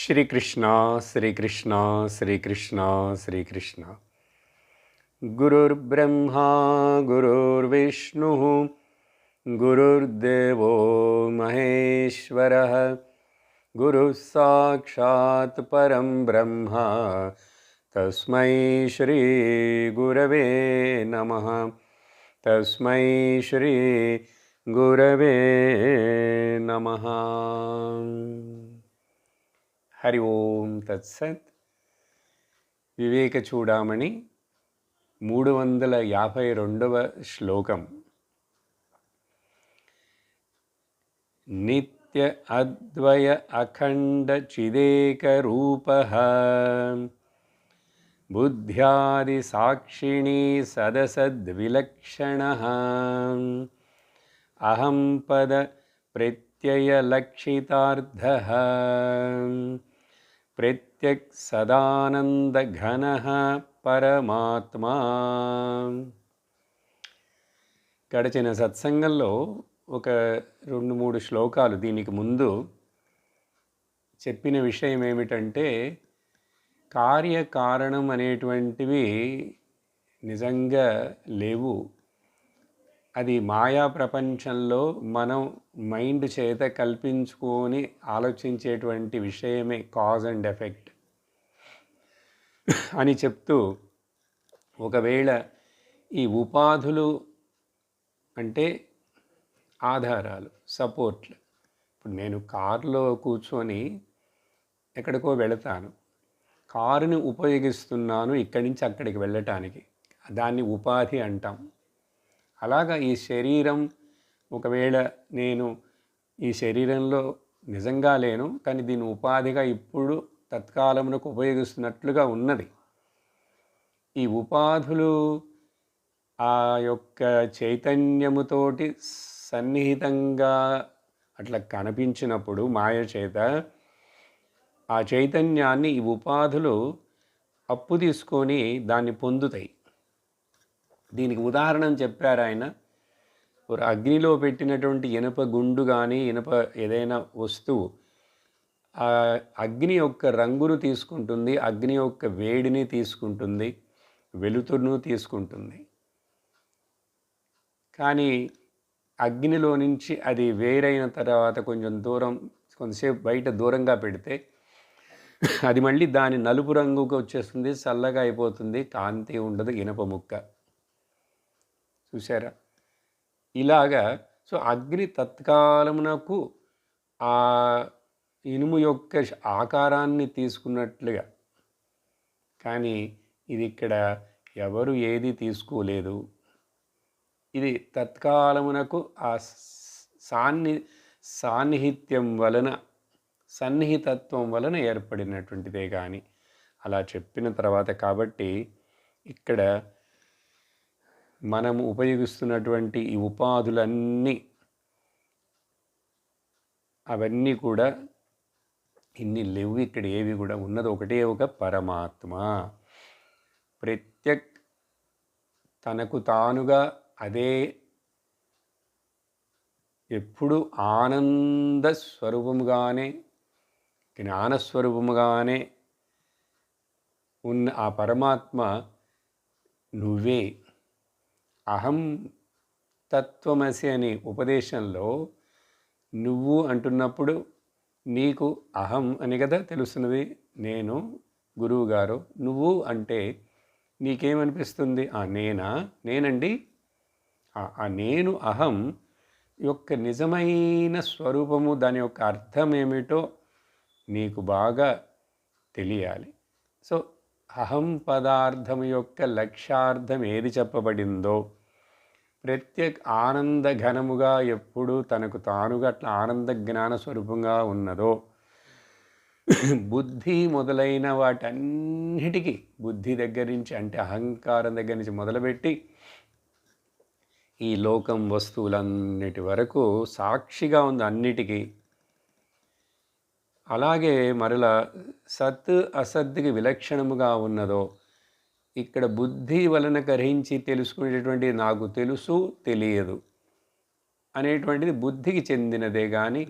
श्रीकृष्ण श्रीकृष्ण श्रीकृष्ण श्रीकृष्ण गुरुर्ब्रह्मा गुरुर्विष्णुः गुरुर्देवो महेश्वरः गुरुः साक्षात् परं ब्रह्म तस्मै श्री गुरवे नमः तस्मै श्री गुरवे नमः। हरि ओम तत्सत्। వివేక చూడామణి 352వ శ్లోకం. నిత్య అద్వయ అఖండ చిదేక రూపః బుద్ధ్యాది సాక్షిణీ సదసద్విలక్షణః అహం పద ప్రత్యయ లక్షితార్థః ప్రత్యక్ సదానంద ఘనః పరమాత్మా. గడిచిన సత్సంగంలో ఒక 2-3 శ్లోకాలు దీనికి ముందు చెప్పిన విషయం ఏమిటంటే, కార్యకారణం అనేటువంటివి నిజంగా లేవు. అది మాయా ప్రపంచంలో మనం మైండ్ చేత కల్పించుకొని ఆలోచించేటువంటి విషయమే కాజ్ అండ్ ఎఫెక్ట్ అని చెప్తూ, ఒకవేళ ఈ ఉపాధులు అంటే ఆధారాలు, సపోర్ట్లు. ఇప్పుడు నేను కారులో కూర్చొని ఎక్కడికో వెళతాను, కారుని ఉపయోగిస్తున్నాను ఇక్కడి నుంచి అక్కడికి వెళ్ళటానికి, దాన్ని ఉపాధి అంటాం. అలాగా ఈ శరీరం, ఒకవేళ నేను ఈ శరీరంలో నిజంగా లేను, కానీ దీని ఉపాధిగా ఇప్పుడు తత్కాలమునకు ఉపయోగిస్తున్నట్లుగా ఉన్నది. ఈ ఉపాధులు ఆ యొక్క చైతన్యముతోటి సన్నిహితంగా అట్లా కనిపించినప్పుడు మాయ చేత, ఆ చైతన్యాన్ని ఈ ఉపాధులు అప్పు తీసుకొని దాన్ని పొందుతాయి. దీనికి ఉదాహరణ చెప్పారు ఆయన. ఒక అగ్నిలో పెట్టినటువంటి ఇనుప గుండు కానీ ఇనుప ఏదైనా వస్తువు ఆ అగ్ని యొక్క రంగును తీసుకుంటుంది, అగ్ని యొక్క వేడిని తీసుకుంటుంది, వెలుతురును తీసుకుంటుంది. కానీ అగ్నిలో నుంచి అది వేరైన తర్వాత కొంచెం దూరం, కొంతసేపు బయట దూరంగా పెడితే అది మళ్ళీ దాని నలుపు రంగుకు వచ్చేస్తుంది, చల్లగా అయిపోతుంది, కాంతి ఉండదు, ఇనుప ముక్క. చూసారా? ఇలాగా సో అగ్ని తత్కాలమునకు ఆ ఇనుము యొక్క ఆకారాన్ని తీసుకున్నట్లుగా, కానీ ఇది ఇక్కడ ఎవరు ఏది తీసుకోలేదు. ఇది తత్కాలమునకు ఆ సాన్నిహిత్యం వలన, సన్నిహితత్వం వలన ఏర్పడినటువంటిదే. కానీ అలా చెప్పిన తర్వాత, కాబట్టి ఇక్కడ మనము ఉపయోగిస్తున్నటువంటి ఈ ఉపాధులన్నీ, అవన్నీ కూడా ఇన్ని లేవు. ఇక్కడ ఏవి కూడా ఉన్నది ఒకటే ఒక పరమాత్మ. ప్రత్యక్ తనకు తానుగా అదే ఎప్పుడు ఆనంద స్వరూపముగానే, జ్ఞానస్వరూపముగానే ఉన్న ఆ పరమాత్మ నువ్వే. అహం తత్వమసి అని ఉపదేశంలో నువ్వు అంటున్నప్పుడు నీకు అహం అని కదా తెలుస్తున్నది, నేను గురువు గారు. నువ్వు అంటే నీకేమనిపిస్తుంది? నేనా? నేనండి. ఆ నేను, అహం యొక్క నిజమైన స్వరూపము, దాని యొక్క అర్థం ఏమిటో నీకు బాగా తెలియాలి. సో అహం పదార్థం యొక్క లక్ష్యార్థం ఏది చెప్పబడిందో, ప్రత్యేక ఆనంద ఘనముగా ఎప్పుడు తనకు తానుగా అట్లా ఆనంద జ్ఞాన స్వరూపంగా ఉన్నదో, బుద్ధి మొదలైన వాటన్నిటికీ, బుద్ధి దగ్గర నుంచి అంటే అహంకారం దగ్గర నుంచి మొదలుపెట్టి ఈ లోకం వస్తువులన్నిటి వరకు సాక్షిగా ఉంది అన్నిటికీ. అలాగే మరలా సత్ అసత్తుకి విలక్షణముగా ఉన్నదో, ఇక్కడ బుద్ధి వలన గ్రహించి తెలుసుకునేటటువంటి నాకు తెలుసు తెలియదు అనేటువంటిది బుద్ధికి చెందినదే. కానీ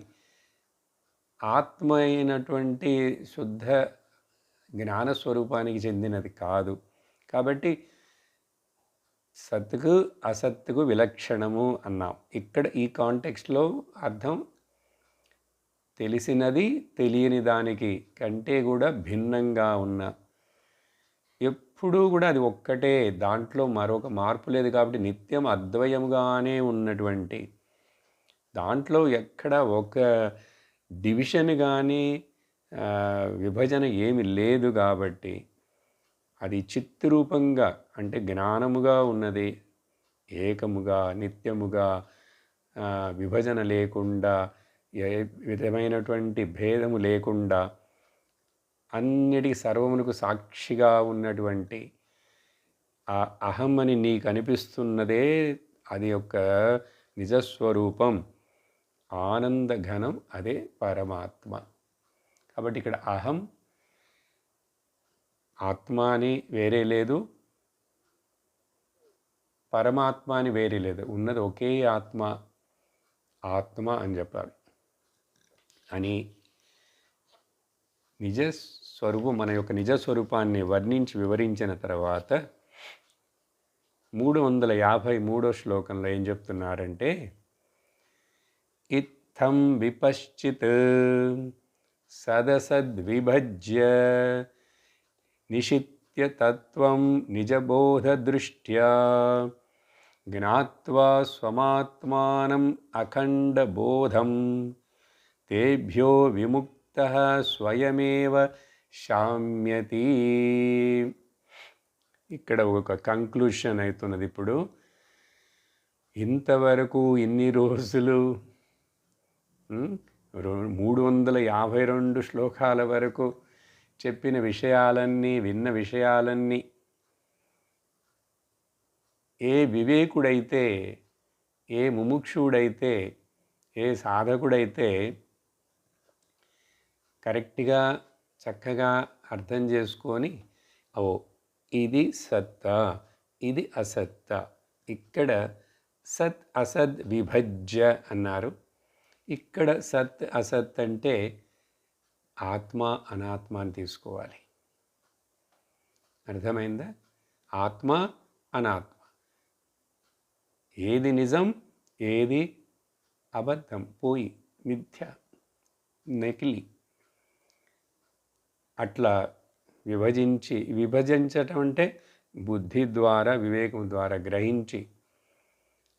ఆత్మ అయినటువంటి శుద్ధ జ్ఞానస్వరూపానికి చెందినది కాదు. కాబట్టి సత్తుకు అసత్తుకు విలక్షణము అన్నాం. ఇక్కడ ఈ కాంటెక్స్ట్లో అర్థం తెలిసినది తెలియని దానికి కంటే కూడా భిన్నంగా ఉన్న, ఎప్పుడూ కూడా అది ఒక్కటే, దాంట్లో మరొక మార్పు లేదు కాబట్టి నిత్యం అద్వయముగానే ఉన్నటువంటి, దాంట్లో ఎక్కడ ఒక డివిజన్ కానీ విభజన ఏమి లేదు కాబట్టి అది చిత్రూపంగా అంటే జ్ఞానముగా ఉన్నది, ఏకముగా నిత్యముగా విభజన లేకుండా ఏ విధమైనటువంటి భేదము లేకుండా అన్నిటికీ సర్వమునకు సాక్షిగా ఉన్నటువంటి ఆ అహం అని నీకు అనిపిస్తున్నదే అది యొక్క నిజస్వరూపం, ఆనంద ఘనం, అదే పరమాత్మ. కాబట్టి ఇక్కడ అహం ఆత్మ అని వేరే లేదు, పరమాత్మ అని వేరే లేదు, ఉన్నది ఒకే ఆత్మ, ఆత్మ అని చెప్పాలి. అని నిజస్వరూపం, మన యొక్క నిజస్వరూపాన్ని వర్ణించి వివరించిన తర్వాత 353వ శ్లోకంలో ఏం చెప్తున్నారంటే, ఇత్థం విపశ్చిత్ సదసద్విభజ్య నిషిత్య తత్వం నిజబోధదృష్ట్యా జ్ఞాత్వా స్వమాత్మానం అఖండబోధం తేభ్యో విముక్తః స్వయమేవ శామ్యతి. ఇక్కడ ఒక కంక్లూషన్ అవుతున్నది. ఇప్పుడు ఇంతవరకు ఇన్ని రోజులు 352 శ్లోకాల వరకు చెప్పిన విషయాలన్నీ, విన్న విషయాలన్నీ ఏ వివేకుడైతే, ఏ ముముక్షుడైతే, ఏ సాధకుడైతే కరెక్ట్గా చక్కగా అర్థం చేసుకొని, ఓ ఇది సత్త, ఇది అసత్త, ఇక్కడ సత్ అసద్ విభజ్య అన్నారు. ఇక్కడ సత్ అసత్ అంటే ఆత్మ అనాత్మ అని తీసుకోవాలి. అర్థమైందా? ఆత్మ అనాత్మ, ఏది నిజం ఏది అబద్ధం, పోయి మిథ్య నకిలీ, అట్లా విభజించటం అంటే బుద్ధి ద్వారా వివేకం ద్వారా గ్రహించి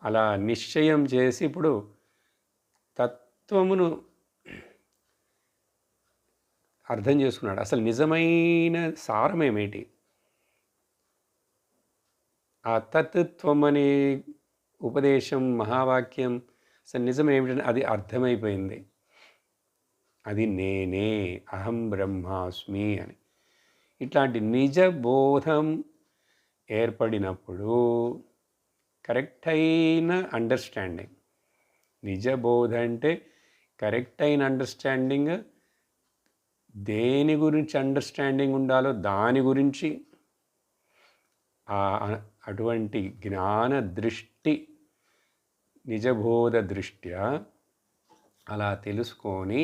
అలా నిశ్చయం చేసి ఇప్పుడు తత్వమును అర్థం చేసుకున్నాడు. అసలు నిజమైన సారమేమిటి, ఆ తత్వం అనే ఉపదేశం మహావాక్యం అసలు నిజం ఏమిటని అది అర్థమైపోయింది. అది నేనే, అహం బ్రహ్మాస్మి అని. ఇట్లాంటి నిజ బోధం ఏర్పడినప్పుడు కరెక్ట్ అయిన అండర్స్టాండింగ్, నిజ బోధ అంటే కరెక్ట్ అయిన అండర్స్టాండింగ్, దేని గురించి అండర్స్టాండింగ్ ఉండాలో దాని గురించి అటువంటి జ్ఞాన దృష్టి, నిజబోధ దృష్ట్యా అలా తెలుసుకొని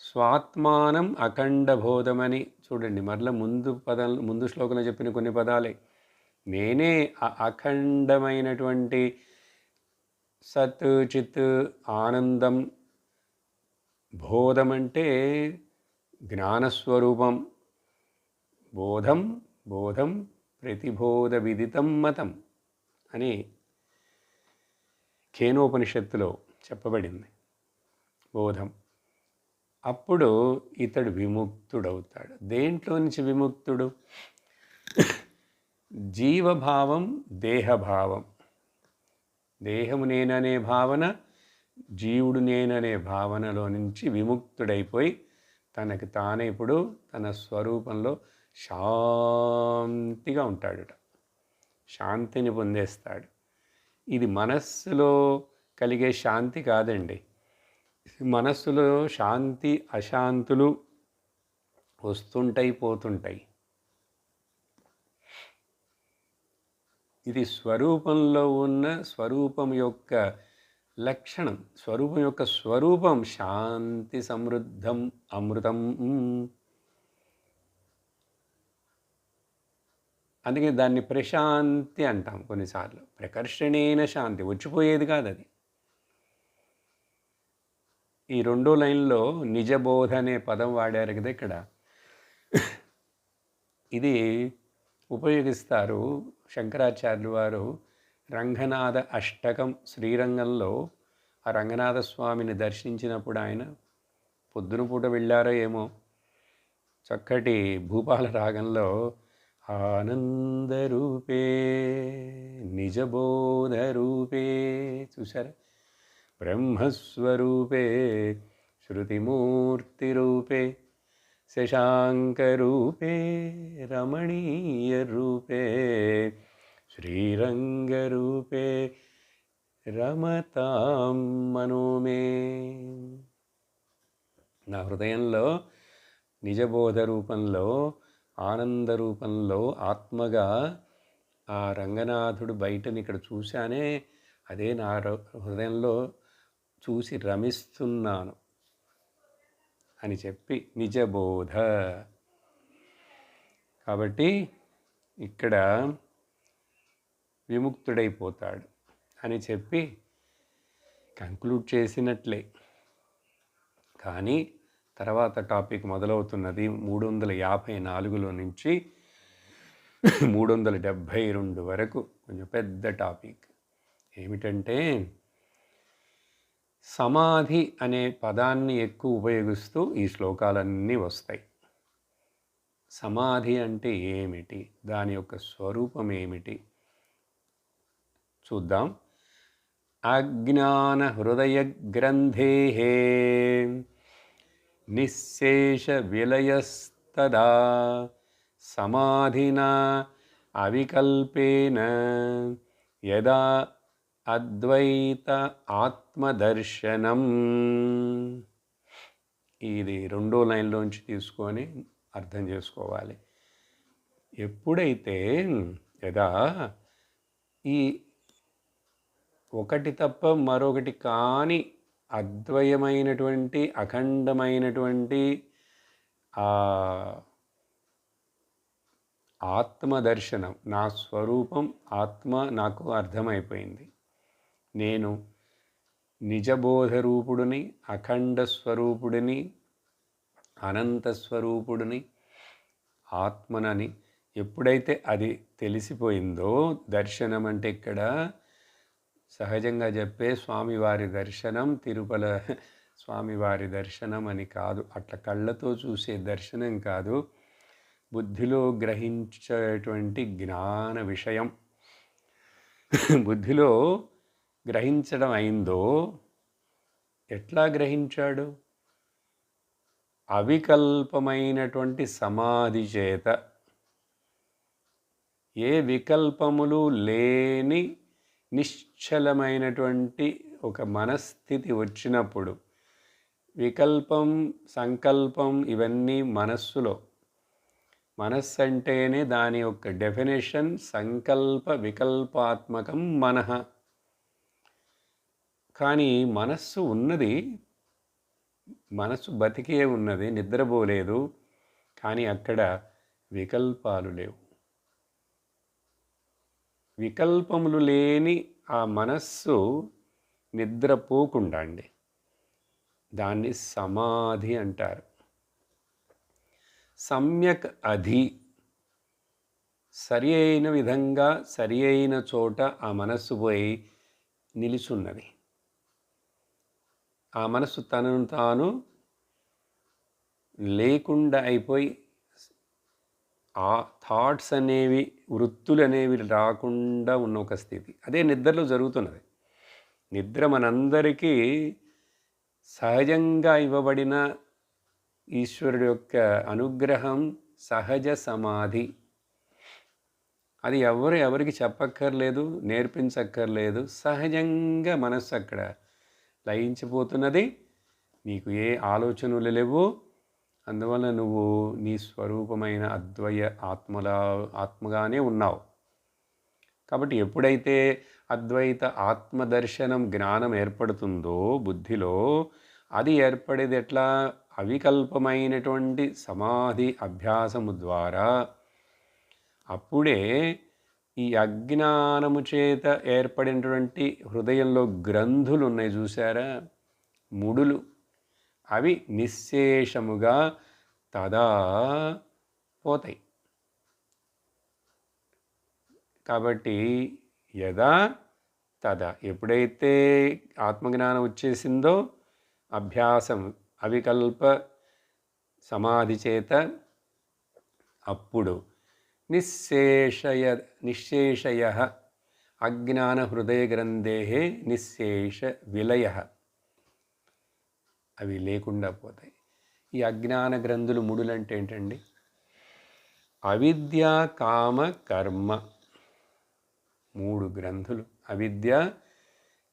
స్వాత్మానం అఖండబోధమని చూడండి. మరలా ముందు శ్లోకంలో చెప్పిన కొన్ని పదాలే, నేనే అఖండమైనటువంటి సత్ చిత్ ఆనందం. బోధం అంటే జ్ఞానస్వరూపం. బోధం ప్రతిబోధ విదితం మతం అని కేనోపనిషత్తులో చెప్పబడింది. బోధం. అప్పుడు ఇతడు విముక్తుడవుతాడు. దేంట్లో నుంచి విముక్తుడు? జీవభావం, దేహభావం. దేహము నేననే భావన, జీవుడు నేననే భావనలో నుంచి విముక్తుడైపోయి తనకి తానే ఇప్పుడు తన స్వరూపంలో శాంతిగా ఉంటాడుట. శాంతిని పొందేస్తాడు. ఇది మనస్సులో కలిగే శాంతి కాదండి. మనస్సులో శాంతి అశాంతులు వస్తుంటాయి, పోతుంటాయి. ఇది స్వరూపంలో ఉన్న స్వరూపం యొక్క లక్షణం, స్వరూపం యొక్క స్వరూపం శాంతి సమృద్ధం అమృతం. అందుకే దాన్ని ప్రశాంతి అంటాం కొన్నిసార్లు. ప్రకర్షణేన శాంతి, వచ్చిపోయేది కాదు అది. ఈ రెండో లైన్లో నిజబోధ అనే పదం వాడారు కదా ఇక్కడ. ఇది ఉపయోగిస్తారు శంకరాచార్యులు వారు రంగనాథ అష్టకం శ్రీరంగంలో. ఆ రంగనాథ స్వామిని దర్శించినప్పుడు ఆయన పొద్దున పూట వెళ్ళారో ఏమో, చక్కటి భూపాల రాగంలో ఆనందరూపే నిజబోధరూపే, చూసారా, బ్రహ్మస్వరూపే శృతిమూర్తిరూపే శశాంకరూపే రమణీయరూపే శ్రీరంగరూపే రమతాం మనోమే. నా హృదయంలో నిజబోధ రూపంలో, ఆనంద రూపంలో ఆత్మగా ఆ రంగనాథుడు బయటని ఇక్కడ చూశానే, అదే నా హృదయంలో చూసి రమిస్తున్నాను అని చెప్పి నిజబోధ. కాబట్టి ఇక్కడ విముక్తుడైపోతాడు అని చెప్పి కంక్లూడ్ చేసినట్లే. కానీ తర్వాత టాపిక్ మొదలవుతున్నది 354లో నుంచి 372 వరకు. కొంచెం పెద్ద టాపిక్. ఏమిటంటే సమాధి అనే పదాన్ని ఎక్కువ ఉపయోగిస్తూ ఈ శ్లోకాలన్నీ వస్తాయి. సమాధి అంటే ఏమిటి, దాని యొక్క స్వరూపం ఏమిటి చూద్దాం. అజ్ఞాన హృదయ గ్రంథే నిశ్శేష విలయస్తదా సమాధినా అవికల్పేన యదా అద్వైత ఆత్మదర్శనం. ఇది రెండో లైన్లోంచి తీసుకొని అర్థం చేసుకోవాలి. ఎప్పుడైతే యదా ఈ ఒకటి తప్ప మరొకటి కాని అద్వయమైనటువంటి అఖండమైనటువంటి ఆత్మదర్శనం, నా స్వరూపం ఆత్మ నాకు అర్థమైపోయింది. నేను నిజబోధ రూపుడిని, అఖండ స్వరూపుడిని, అనంత స్వరూపుడిని, ఆత్మనని ఎప్పుడైతే అది తెలిసిపోయిందో, దర్శనం అంటే ఇక్కడ సహజంగా చెప్పే స్వామివారి దర్శనం, తిరుపల స్వామివారి దర్శనం అని కాదు, అట్లా కళ్ళతో చూసే దర్శనం కాదు, బుద్ధిలో గ్రహించేటువంటి జ్ఞాన విషయం. బుద్ధిలో గ్రహించడం అయిందో, ఎట్లా గ్రహించాడు? అవికల్పమైనటువంటి సమాధి చేత. ఏ వికల్పములు లేని నిశ్చలమైనటువంటి ఒక మనస్థితి వచ్చినప్పుడు, వికల్పం సంకల్పం ఇవన్నీ మనస్సులో. మనస్సు అంటేనే దాని యొక్క డెఫినేషన్ సంకల్ప వికల్పాత్మకం మనః. కానీ మనస్సు ఉన్నది, మనస్సు బతికే ఉన్నది, నిద్రపోలేదు. కానీ అక్కడ వికల్పాలు లేవు. వికల్పములు లేని ఆ మనస్సు నిద్రపోకుండా అండి, దాన్ని సమాధి అంటారు. సమ్యక్ అధి, సరి అయిన విధంగా సరి అయిన చోట ఆ మనస్సు పోయి నిలుచున్నది. ఆ మనస్సు తనను తాను లేకుండా అయిపోయి, ఆ థాట్స్ అనేవి, వృత్తులు అనేవి రాకుండా ఉన్న ఒక స్థితి. అదే నిద్రలో జరుగుతున్నది. నిద్ర మనందరికీ సహజంగా ఇవ్వబడిన ఈశ్వరుడు యొక్క అనుగ్రహం, సహజ సమాధి. అది ఎవరికి చెప్పక్కర్లేదు, నేర్పించక్కర్లేదు. సహజంగా మనస్సు అక్కడ లయించిపోతున్నది. నీకు ఏ ఆలోచనలు లేవు. అందువల్ల నువ్వు నీ స్వరూపమైన అద్వయ ఆత్మగానే ఉన్నావు. కాబట్టి ఎప్పుడైతే అద్వైత ఆత్మదర్శనం జ్ఞానం ఏర్పడుతుందో బుద్ధిలో, అది ఏర్పడేది ఎట్లా? అవికల్పమైనటువంటి సమాధి అభ్యాసము ద్వారా. అప్పుడే ఈ అజ్ఞానము చేత ఏర్పడినటువంటి హృదయంలో గ్రంథులు ఉన్నాయి చూసారా, ముడులు, అవి నిశ్శేషముగా తదా పోతాయి. కాబట్టి యదా తదా, ఎప్పుడైతే ఆత్మజ్ఞానం వచ్చేసిందో అభ్యాసం అవికల్ప సమాధి చేత, అప్పుడు నిశ్శేషయ అజ్ఞాన హృదయ గ్రంథే నిశ్శేష విలయ, అవి లేకుండా పోతాయి. ఈ అజ్ఞాన గ్రంథులు ముడులంటే ఏంటండి? అవిద్య కామ కర్మ, 3 గ్రంథులు. అవిద్య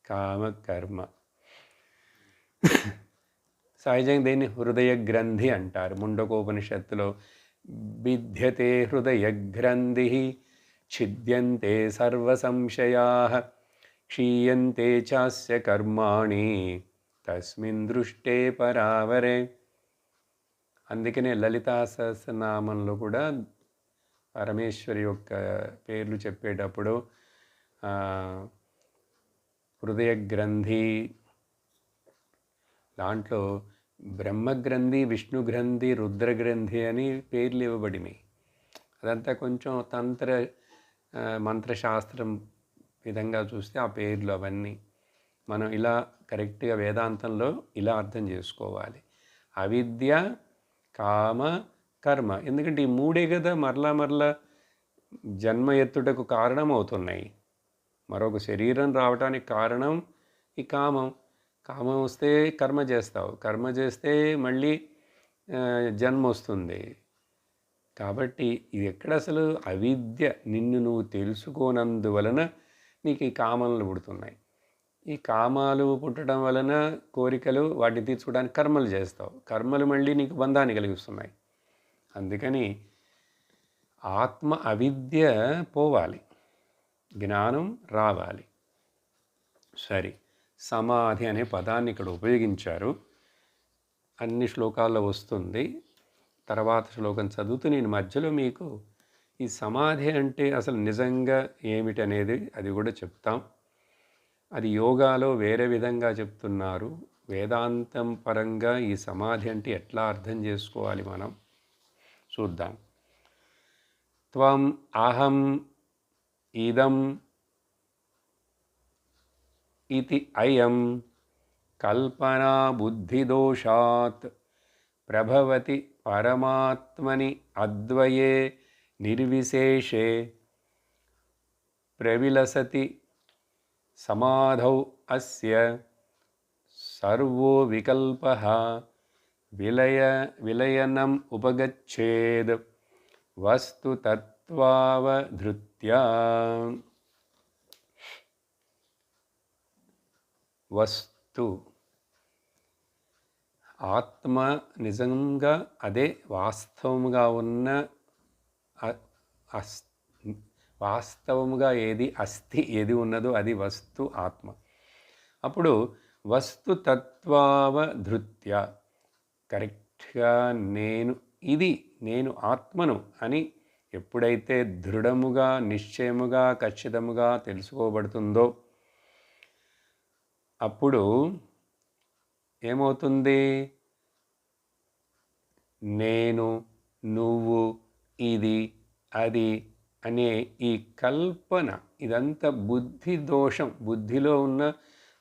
కామ కర్మ. సహజంగా దీన్ని హృదయ గ్రంథి అంటారు. ముండకోపనిషత్తులో బిధ్యతే హృదయ గ్రంథి ఛిద్యంతే సర్వ సంశయా క్షీయంతే చాస్య కర్మాణి తస్మిన్ దృష్టే పరావరే. అందుకనే లలితా సహస్రనామంలో కూడా పరమేశ్వరి యొక్క పేర్లు చెప్పేటప్పుడు హృదయ గ్రంథి, దాంట్లో బ్రహ్మగ్రంథి, విష్ణు గ్రంథి, రుద్రగ్రంథి అని పేర్లు ఇవ్వబడినాయి. అదంతా కొంచెం మంత్రశాస్త్రం విధంగా చూస్తే ఆ పేర్లు అవన్నీ మనం ఇలా కరెక్ట్గా వేదాంతంలో ఇలా అర్థం చేసుకోవాలి. అవిద్య కామ కర్మ. ఎందుకంటే ఈ 3 కదా మరలా జన్మ ఎత్తుటకు కారణం అవుతున్నాయి. మరొక శరీరం రావడానికి కారణం ఈ కామం. కామం వస్తే కర్మ చేస్తావు, కర్మ చేస్తే మళ్ళీ జన్మ వస్తుంది. కాబట్టి ఇది ఎక్కడ అసలు అవిద్య, నిన్ను నువ్వు తెలుసుకోనందువలన నీకు ఈ కామాలు పుడుతున్నాయి. ఈ కామాలు పుట్టడం వలన కోరికలు, వాటిని తీర్చుకోవడానికి కర్మలు చేస్తావు, కర్మలు మళ్ళీ నీకు బంధాన్ని కలిగిస్తున్నాయి. అందుకని ఆత్మ అవిద్య పోవాలి, జ్ఞానం రావాలి. సరే, సమాధి అనే పదాన్ని ఇక్కడ ఉపయోగించారు. అన్ని శ్లోకాల్లో వస్తుంది. తర్వాత శ్లోకం చదువుతూ నేను మధ్యలో మీకు ఈ సమాధి అంటే అసలు నిజంగా ఏమిటనేది అది కూడా చెప్తాం. అది యోగాలో వేరే విధంగా చెప్తున్నారు. వేదాంతం పరంగా ఈ సమాధి అంటే ఎట్లా అర్థం చేసుకోవాలి మనం చూద్దాం. త్వం అహం ఇదం ఇతి అయం కల్పనా బుద్ధిదోషాత్ ప్రభవతి పరమాత్మని అద్వయే నిర్విశేషే ప్రవిలసతి సమాధౌ అస్య సర్వో వికల్పః విలయనం ఉపగచ్ఛేద్ వస్తు తత్వావధృత్యా. వస్తు ఆత్మ నిజంగా అదే వాస్తవముగా ఉన్న వాస్తవముగా ఏది అస్థి ఏది ఉన్నదో అది వస్తు ఆత్మ. అప్పుడు వస్తు తత్వావధృత్య కరెక్ట్గా నేను ఆత్మను అని ఎప్పుడైతే దృఢముగా నిశ్చయముగా ఖచ్చితముగా తెలుసుకోబడుతుందో అప్పుడు ఏమవుతుంది? నేను, నువ్వు, ఇది, అది అనే ఈ కల్పన ఇదంతా బుద్ధి దోషం, బుద్ధిలో ఉన్న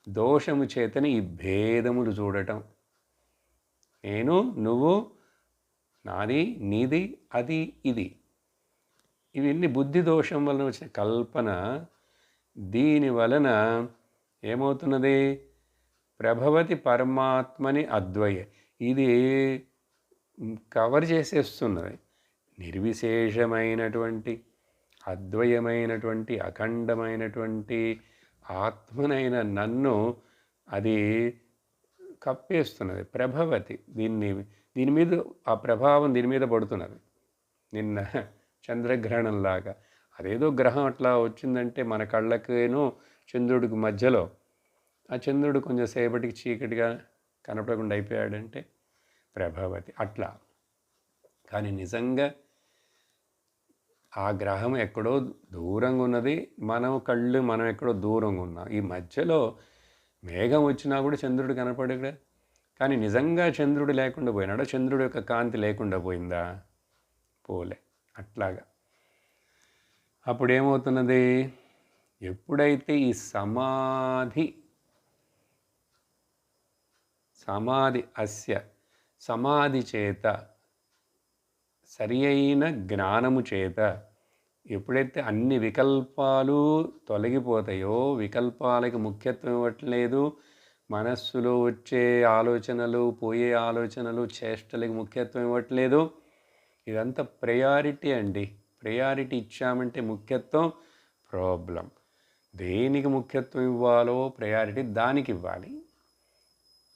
దోషము చేతని ఈ భేదములు చూడటం. నేను, నువ్వు, నాది, నీది, అది, ఇది, ఇవన్నీ బుద్ధి దోషం వలన వచ్చిన కల్పన. దీని వలన ఏమవుతున్నది? ప్రభవతి పరమాత్మని అద్వయ, ఇది కవర్ చేసేస్తున్నది. నిర్విశేషమైనటువంటి అద్వయమైనటువంటి అఖండమైనటువంటి ఆత్మనైన నన్ను అది కప్పేస్తున్నది. ప్రభవతి, దీని మీద ఆ ప్రభావం దీని మీద పడుతున్నది. నిన్న చంద్రగ్రహణంలాగా అదేదో గ్రహం అట్లా వచ్చిందంటే మన కళ్ళకేనో చంద్రుడికి మధ్యలో, ఆ చంద్రుడు కొంచెం సేపటికి చీకటిగా కనపడకుండా అయిపోయాడంటే ప్రభావతి అట్లా. కానీ నిజంగా ఆ గ్రహం ఎక్కడో దూరంగా ఉన్నది, మనం ఎక్కడో దూరంగా ఉన్నాం. ఈ మధ్యలో మేఘం వచ్చినా కూడా చంద్రుడు కనపడగా, కానీ నిజంగా చంద్రుడు లేకుండా పోయినాడా? చంద్రుడి యొక్క కాంతి లేకుండా పోయిందా? పోలే. అట్లాగా అప్పుడు ఏమవుతున్నది? ఎప్పుడైతే ఈ సమాధి సమాధి చేత, సరి అయిన జ్ఞానము చేత ఎప్పుడైతే అన్ని వికల్పాలు తొలగిపోతాయో, వికల్పాలకి ముఖ్యత్వం ఇవ్వట్లేదు, మనస్సులో వచ్చే ఆలోచనలు, పోయే ఆలోచనలు, చేష్టలకి ముఖ్యత్వం ఇవ్వట్లేదు. ఇదంతా ప్రయారిటీ అండి. ప్రయారిటీ ఇచ్చామంటే ముఖ్యత్వం ప్రాబ్లం. దేనికి ముఖ్యత్వం ఇవ్వాలో ప్రయారిటీ దానికి ఇవ్వాలి.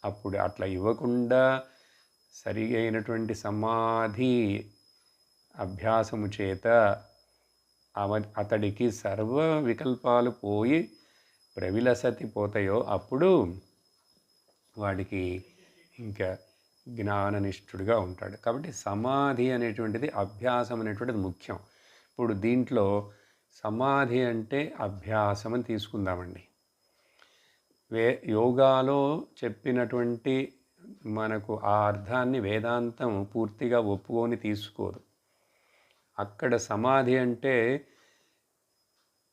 అప్పుడు అట్లా ఇవ్వకుండా సరి అయినటువంటి సమాధి అభ్యాసము చేత అతడికి సర్వ వికల్పాలు పోయి ప్రవిలసతి పోతాయో అప్పుడు వాడికి ఇంకా జ్ఞాననిష్ఠుడిగా ఉంటాడు. కాబట్టి సమాధి అనేటువంటిది, అభ్యాసం అనేటువంటిది ముఖ్యం. ఇప్పుడు దీంట్లో సమాధి అంటే అభ్యాసం అని తీసుకుందామండి. యోగాలో చెప్పినటువంటి మనకు ఆ అర్థాన్ని వేదాంతం పూర్తిగా ఒప్పుకొని తీసుకోదు. అక్కడ సమాధి అంటే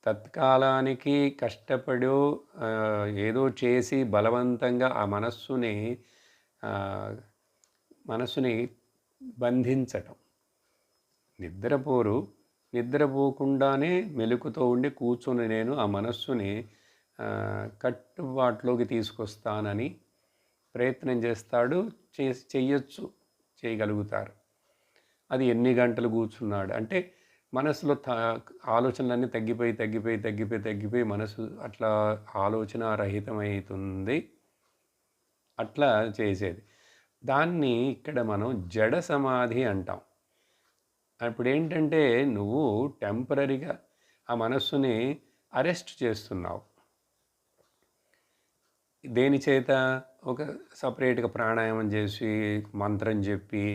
తత్కాలానికి కష్టపడి ఏదో చేసి బలవంతంగా ఆ మనస్సుని బంధించటం. నిద్రపోకుండానే మెలకుతో ఉండి కూర్చొని నేను ఆ మనస్సుని కట్టుబాటులోకి తీసుకొస్తానని ప్రయత్నం చేస్తాడు. చేయగలుగుతారు. అది ఎన్ని గంటలు కూర్చున్నాడు అంటే మనసులో ఆలోచనలన్నీ తగ్గిపోయి మనసు అట్లా ఆలోచన రహితమవుతుంది. అట్లా చేసేది. దాన్ని ఇక్కడ మనం జడ సమాధి అంటాం. అప్పుడు ఏంటంటే నువ్వు టెంపరీగా ఆ మనస్సుని అరెస్ట్ చేస్తున్నావు. దేని చేత? ఒక సపరేట్గా ప్రాణాయామం చేసి మంత్రం చెప్పి,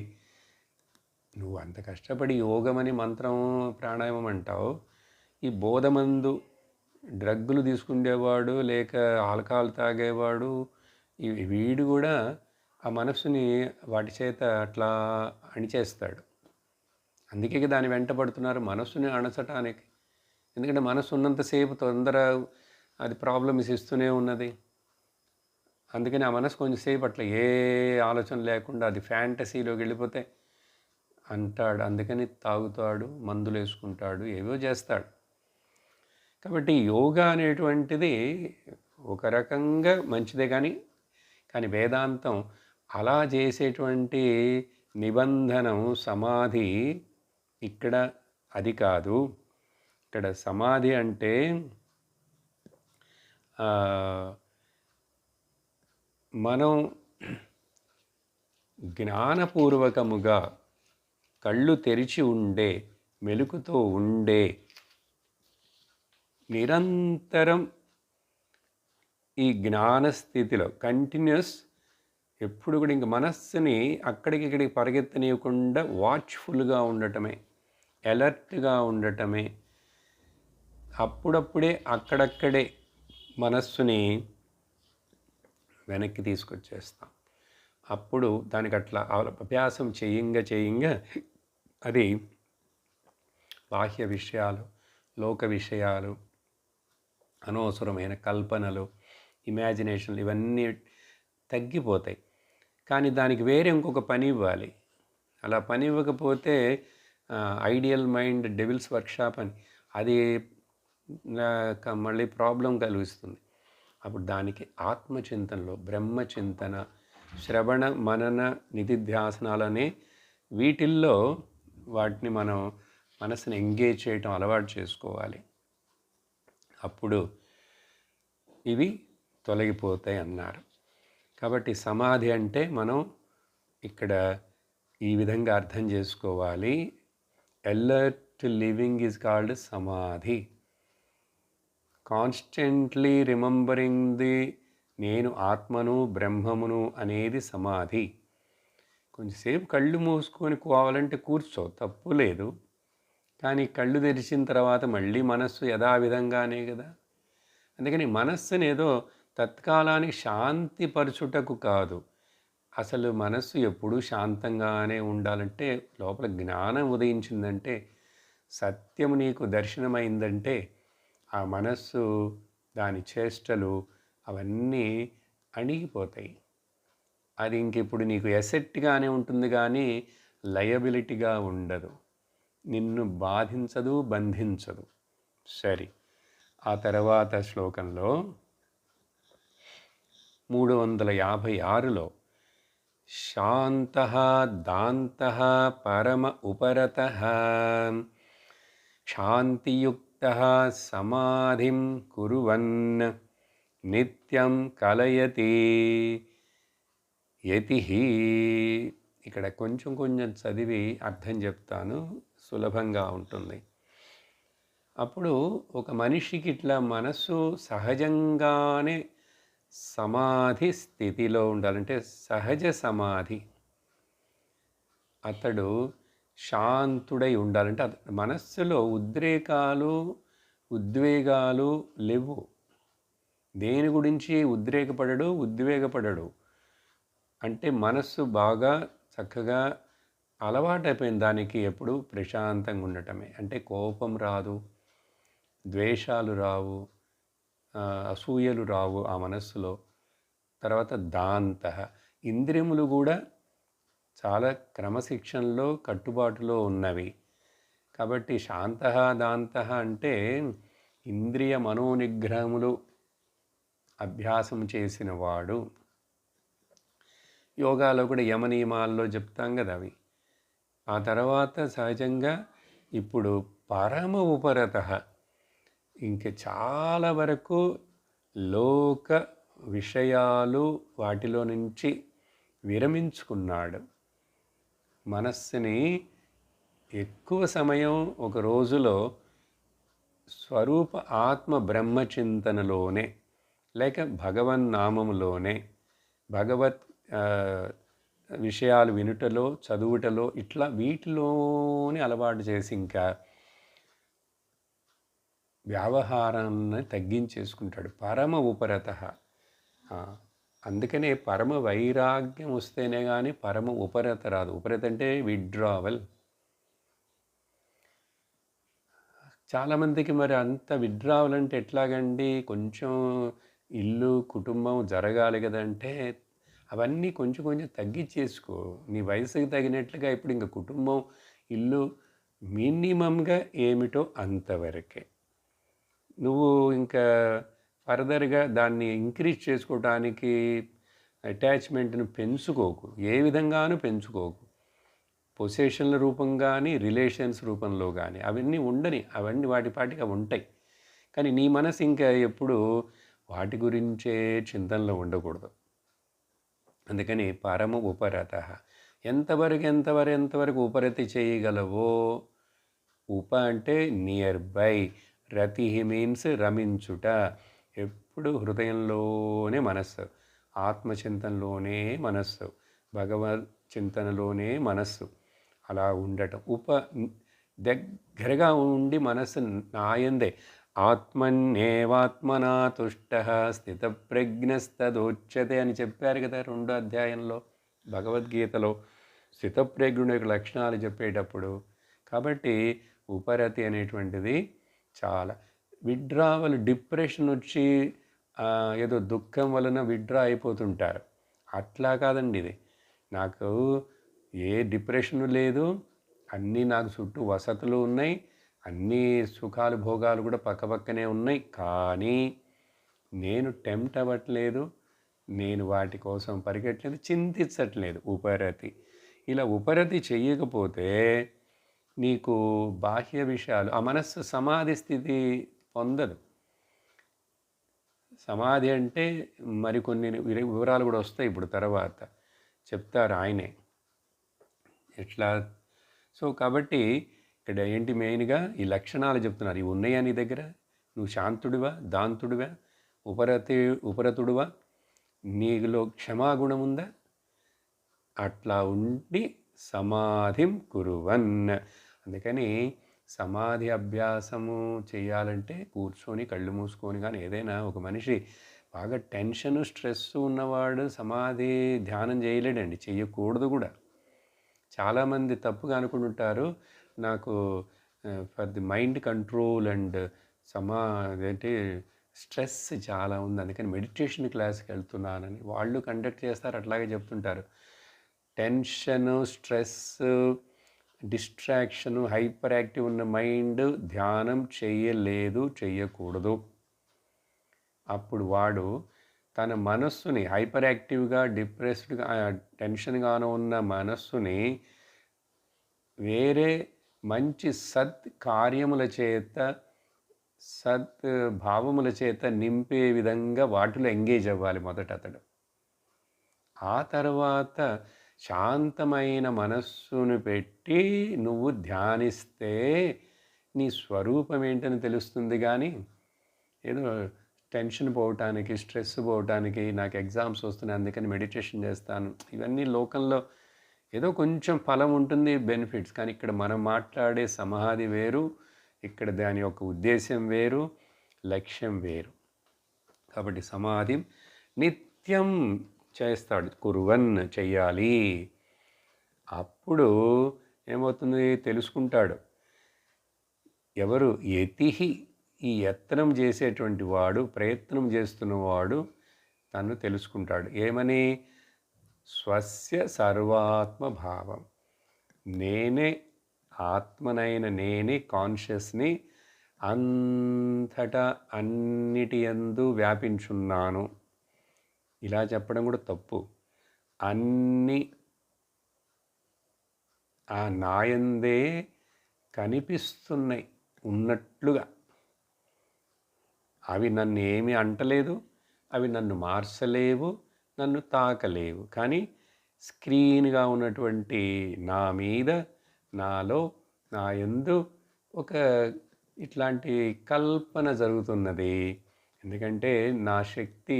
నువ్వు అంత కష్టపడి యోగమని మంత్రం ప్రాణాయామం అంటావు. ఈ బోధమందు డ్రగ్గులు తీసుకునేవాడు, లేక ఆల్కహాల్ తాగేవాడు, వీడు కూడా ఆ మనస్సుని వాటి చేత అట్లా అణిచేస్తాడు. అందుకే దాని వెంట పడుతున్నారు, మనస్సుని అణచటానికి. ఎందుకంటే మనస్సు ఉన్నంతసేపు అది ప్రాబ్లమ్స్ ఇస్తూనే ఉన్నది. అందుకని ఆ మనసు కొంచెంసేపు అట్లా ఏ ఆలోచన లేకుండా అది ఫ్యాంటసీలోకి వెళ్ళిపోతే అంటాడు. అందుకని తాగుతాడు, మందులు వేసుకుంటాడు, ఏవో చేస్తాడు. కాబట్టి యోగా అనేటువంటిది ఒక రకంగా మంచిదే, కానీ వేదాంతం అలా చేసేటువంటి నిబంధనం సమాధి ఇక్కడ అది కాదు. ఇక్కడ సమాధి అంటే మనం జ్ఞానపూర్వకముగా కళ్ళు తెరిచి ఉండే, మెలుకుతో ఉండే, నిరంతరం ఈ జ్ఞానస్థితిలో కంటిన్యూస్ ఎప్పుడు కూడా ఇంక మనస్సుని అక్కడికి ఇక్కడికి పరిగెత్తనీయకుండా వాచ్ఫుల్గా ఉండటమే, అలర్ట్గా ఉండటమే. అప్పుడప్పుడే అక్కడక్కడే మనస్సుని వెనక్కి తీసుకొచ్చేస్తాం. అప్పుడు దానికి అట్లా అభ్యాసం చేయంగా అది బాహ్య విషయాలు, లోక విషయాలు, అనవసరమైన కల్పనలు, ఇమాజినేషన్లు ఇవన్నీ తగ్గిపోతాయి. కానీ దానికి వేరే ఇంకొక పని ఇవ్వాలి. అలా పని ఇవ్వకపోతే ఐడియల్ మైండ్ డెవిల్స్ వర్క్షాప్ అని అది మళ్ళీ ప్రాబ్లం కలిగిస్తుంది. అప్పుడు దానికి ఆత్మచింతనలో బ్రహ్మచింతన, శ్రవణ మనన నిధిధ్యాసనాలనే వీటిల్లో వాటిని మనం మనసుని ఎంగేజ్ చేయటం అలవాటు చేసుకోవాలి. అప్పుడు ఇవి తొలగిపోతాయి అన్నారు. కాబట్టి సమాధి అంటే మనం ఇక్కడ ఈ విధంగా అర్థం చేసుకోవాలి. అలర్ట్ లివింగ్ ఈజ్ కాల్డ్ సమాధి. కాన్స్టెంట్లీ రిమెంబరింగ్ ది నేను ఆత్మను బ్రహ్మమును అనేది సమాధి. కొంచెంసేపు కళ్ళు మూసుకొని కావాలంటే కూర్చో, తప్పు లేదు. కానీ కళ్ళు తెరిచిన తర్వాత మళ్ళీ మనస్సు యథావిధంగానే కదా. అందుకని మనస్సుని ఏదో తత్కాలానికి శాంతిపరచుటకు కాదు, అసలు మనస్సు ఎప్పుడూ శాంతంగానే ఉండాలంటే, లోపల జ్ఞానం ఉదయించిందంటే, సత్యము నీకు దర్శనమైందంటే, ఆ మనస్సు దాని చేష్టలు అవన్నీ అణిగిపోతాయి. అది ఇంకెప్పుడు నీకు ఎసెట్గానే ఉంటుంది కానీ లయబిలిటీగా ఉండదు, నిన్ను బాధించదు, బంధించదు. సరే, ఆ తర్వాత శ్లోకంలో 356లో శాంతః దాంతః పరమ ఉపరతః శాంతియుక్తః సమాధిం కుర్వన్ నిత్యం కలయతి యతిః. ఇక్కడ కొంచెం కొంచెం చదివి అర్థం చెప్తాను, సులభంగా ఉంటుంది. అప్పుడు ఒక మనిషికి ఇట్లా మనస్సు సహజంగానే సమాధి స్థితిలో ఉండాలంటే సహజ సమాధి, అతడు శాంతుడై ఉండాలంటే మనస్సులో ఉద్వేగాలు లేవు. దేని గురించి ఉద్వేగపడడు. అంటే మనస్సు బాగా చక్కగా అలవాటైపోయింది దానికి, ఎప్పుడు ప్రశాంతంగా ఉండటమే. అంటే కోపం రాదు, ద్వేషాలు రావు, అసూయలు రావు ఆ మనస్సులో. తర్వాత దాంత ఇంద్రియములు కూడా చాలా క్రమశిక్షణలో కట్టుబాటులో ఉన్నవి. కాబట్టి శాంతః దాంతః అంటే ఇంద్రియ మనోనిగ్రహములు అభ్యాసం చేసిన వాడు. యోగాలో కూడా యమనియమాల్లో చెప్తాం కదా అవి. ఆ తర్వాత సహజంగా ఇప్పుడు పరమ ఉపరతః, ఇంక చాలా వరకు లోక విషయాలు వాటిలో నుంచి విరమించుకున్నాడు. మనస్సుని ఎక్కువ సమయం ఒక రోజులో స్వరూప ఆత్మ బ్రహ్మచింతనలోనే, లేక భగవన్నామములోనే, భగవత్ విషయాలు వినుటలో, చదువుటలో, ఇట్లా వీటిలోనే అలవాటు చేసి ఇంకా వ్యవహారాన్ని తగ్గించేసుకుంటాడు. పరమ ఉపరతః. అందుకనే పరమ వైరాగ్యం వస్తేనే కానీ పరమ ఉపరత రాదు. ఉపరత అంటే విడ్రావల్. చాలామందికి మరి అంత విడ్రావల్ అంటే ఎట్లాగండి, కొంచెం ఇల్లు కుటుంబం జరగాలి కదంటే అవన్నీ కొంచెం కొంచెం తగ్గించేసుకో. నీ వయసుకి తగినట్లుగా ఇప్పుడు ఇంకా కుటుంబం, ఇల్లు మినిమంగా ఏమిటో అంతవరకే. నువ్వు ఇంకా ఫర్దర్గా దాన్ని ఇంక్రీజ్ చేసుకోవడానికి అటాచ్మెంట్ను పెంచుకోకు, ఏ విధంగానూ పెంచుకోకు. పొసెషన్ల రూపం కానీ, రిలేషన్స్ రూపంలో కానీ అవన్నీ ఉండని, అవన్నీ వాటి పాటిగా ఉంటాయి. కానీ నీ మనసు ఇంకా ఎప్పుడు వాటి గురించే చింతనలో ఉండకూడదు. అందుకని పరమ ఉపరతః. ఎంతవరకు ఉపరతి చేయగలవో, ఉప అంటే నియర్ బై, రతి మీన్స్ రమించుట, ఎప్పుడు హృదయంలోనే మనస్సు, ఆత్మచింతనలోనే మనస్సు, భగవత్ చింతనలోనే మనస్సు, అలా ఉండటం. దగ్గరగా ఉండి మనస్సు నాయందే, ఆత్మన్యేవాత్మనా తుష్టః స్థితప్రజ్ఞస్తదోచ్యతే అని చెప్పారు కదా 2వ అధ్యాయంలో భగవద్గీతలో, స్థితప్రజ్ఞుని యొక్క లక్షణాలు చెప్పేటప్పుడు. కాబట్టి ఉపరతి అనేటువంటిది చాలా విడ్రావల్, డిప్రెషన్ వచ్చి ఏదో దుఃఖం వలన విడ్రా అయిపోతుంటారు. అట్లా కాదండి ఇది. నాకు ఏ డిప్రెషను లేదు, అన్నీ నాకు చుట్టూ వసతులు ఉన్నాయి, అన్నీ సుఖాలు భోగాలు కూడా పక్కపక్కనే ఉన్నాయి, కానీ నేను టెంప్ట్ అవ్వట్లేదు, నేను వాటి కోసం పరిగెట్టలేదు, చింతించట్లేదు. ఉపరతి. ఇలా ఉపరతి చెయ్యకపోతే నీకు బాహ్య విషయాలు, ఆ మనస్సు సమాధి స్థితి పొందదు. సమాధి అంటే మరికొన్ని వివరాలు కూడా వస్తాయి, ఇప్పుడు తర్వాత చెప్తారు ఆయనే ఎట్లా. సో కాబట్టి ఇక్కడ ఏంటి మెయిన్గా ఈ లక్షణాలు చెప్తున్నారు. ఇవి ఉన్నాయా నీ దగ్గర? నువ్వు శాంతుడివా, దాంతుడివా, ఉపరతుడివా, నీలో క్షమాగుణం ఉందా? అట్లా ఉండి సమాధిం కురువన్. అందుకని సమాధి అభ్యాసము చేయాలంటే కూర్చొని కళ్ళు మూసుకొని, కానీ ఏదైనా ఒక మనిషి బాగా టెన్షన్ స్ట్రెస్ ఉన్నవాడు సమాధి ధ్యానం చేయలేడండి, చెయ్యకూడదు కూడా. చాలామంది తప్పుగా అనుకుంటుంటారు, నాకు for the mind control and అదేంటి స్ట్రెస్ చాలా ఉంది, అందుకని మెడిటేషన్ క్లాస్కి వెళ్తున్నానని వాళ్ళు కండక్ట్ చేస్తారు, అట్లాగే చెప్తుంటారు. Tension, stress, distraction, hyper active ఉన్న మైండ్ ధ్యానం చెయ్యకూడదు. అప్పుడు వాడు తన మనస్సుని హైపర్ యాక్టివ్గా, డిప్రెస్డ్గా, టెన్షన్గాను ఉన్న మనస్సుని వేరే మంచి సత్ కార్యముల చేత, సత్ భావముల చేత నింపే విధంగా వాటిలో ఎంగేజ్ అవ్వాలి మొదట అతడు. ఆ తర్వాత శాంతమైన మనస్సును పెట్టి నువ్వు ధ్యానిస్తే నీ స్వరూపం ఏంటని తెలుస్తుంది. కానీ ఏదో టెన్షన్ పోవటానికి, స్ట్రెస్ పోవటానికి, నాకు ఎగ్జామ్స్ వస్తున్నాయి అందుకని మెడిటేషన్ చేస్తాను, ఇవన్నీ లోకంలో ఏదో కొంచెం ఫలం ఉంటుంది, బెనిఫిట్స్. కానీ ఇక్కడ మనం మాట్లాడే సమాధి వేరు, ఇక్కడ దాని యొక్క ఉద్దేశం వేరు, లక్ష్యం వేరు. కాబట్టి సమాధి నిత్యం చేస్తాడు, కురువన్ చెయ్యాలి. అప్పుడు ఏమవుతుంది తెలుసుకుంటాడు. ఎవరు యతిహి, ఈ యత్నం చేసేటువంటి వాడు, ప్రయత్నం చేస్తున్నవాడు తను తెలుసుకుంటాడు. ఏమని? స్వస్య సర్వాత్మభావం, నేనే ఆత్మనైన నేనే, కాన్షియస్ని అంతటా అన్నిటి యందు వ్యాపించున్నాను. ఇలా చెప్పడం కూడా తప్పు. అన్ని ఆ నాయందే కనిపిస్తున్నాయి ఉన్నట్లుగా. అవి నన్ను ఏమీ అంటలేదు, అవి నన్ను మార్చలేవు, నన్ను తాకలేవు. కానీ స్క్రీన్గా ఉన్నటువంటి నా మీద, నాలో, నా యందు ఒక ఇట్లాంటి కల్పన జరుగుతున్నది. ఎందుకంటే నా శక్తి,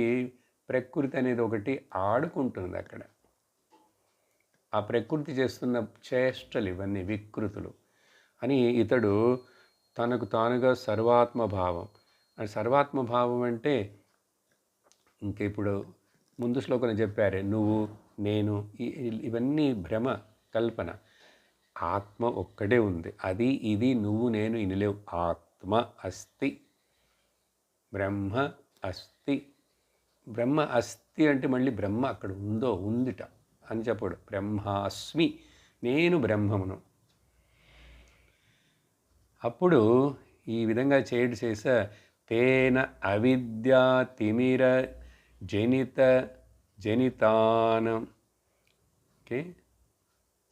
ప్రకృతి అనేది ఒకటి ఆడుకుంటుంది అక్కడ. ఆ ప్రకృతి చేస్తున్న చేష్టలు ఇవన్నీ వికృతులు అని ఇతడు తనకు తానుగా సర్వాత్మభావం. సర్వాత్మభావం అంటే ఇంక ఇప్పుడు ముందు శ్లోకంలో చెప్పారే, నువ్వు, నేను, ఇవన్నీ భ్రమ, కల్పన. ఆత్మ ఒక్కడే ఉంది, అది ఇది నువ్వు నేను ఇనిలేవు. ఆత్మ అస్తి, బ్రహ్మ అస్తి. బ్రహ్మ అస్తి అంటే మళ్ళీ బ్రహ్మ అక్కడ ఉందిట అని చెప్పడు. బ్రహ్మాస్మి, నేను బ్రహ్మమును. అప్పుడు ఈ విధంగా చేసా తేన అవిద్యా తిమిర జనితానం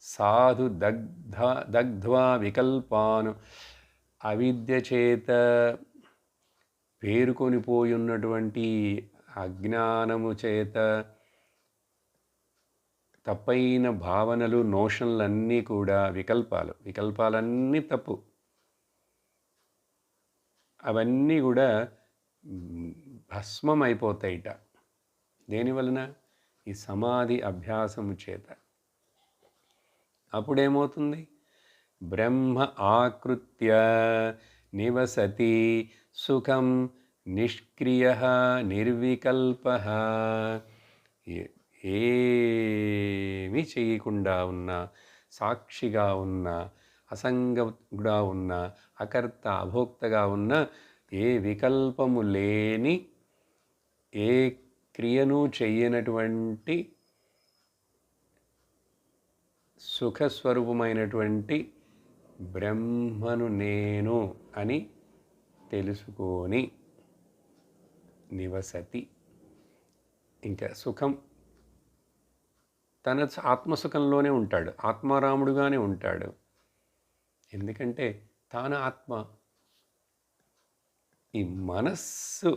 సాధు దగ్ధ్వా వికల్పాను. అవిద్య చేత పేరుకొని పోయి ఉన్నటువంటి అజ్ఞానము చేత తప్పైన భావనలు, నోషన్లన్నీ కూడా వికల్పాలన్నీ తప్పు. అవన్నీ కూడా భస్మం అయిపోతాయిట. దేనివలన? ఈ సమాధి అభ్యాసము చేత. అప్పుడేమవుతుంది? బ్రహ్మ ఆకృత్య నివసతి సుఖం నిష్క్రియ నిర్వికల్ప. ఏమీ చేయకుండా ఉన్న, సాక్షిగా ఉన్న, అసంగగా ఉన్న, అకర్త అభోక్తగా ఉన్న, ఏ వికల్పము లేని, ఏ క్రియను చెయ్యనటువంటి సుఖస్వరూపమైనటువంటి బ్రహ్మను నేను అని తెలుసుకొని నివసతి. ఇంకా సుఖం తన ఆత్మసుఖంలోనే ఉంటాడు, ఆత్మారాముడుగానే ఉంటాడు. ఎందుకంటే తాను ఆత్మ. ఈ మనస్సు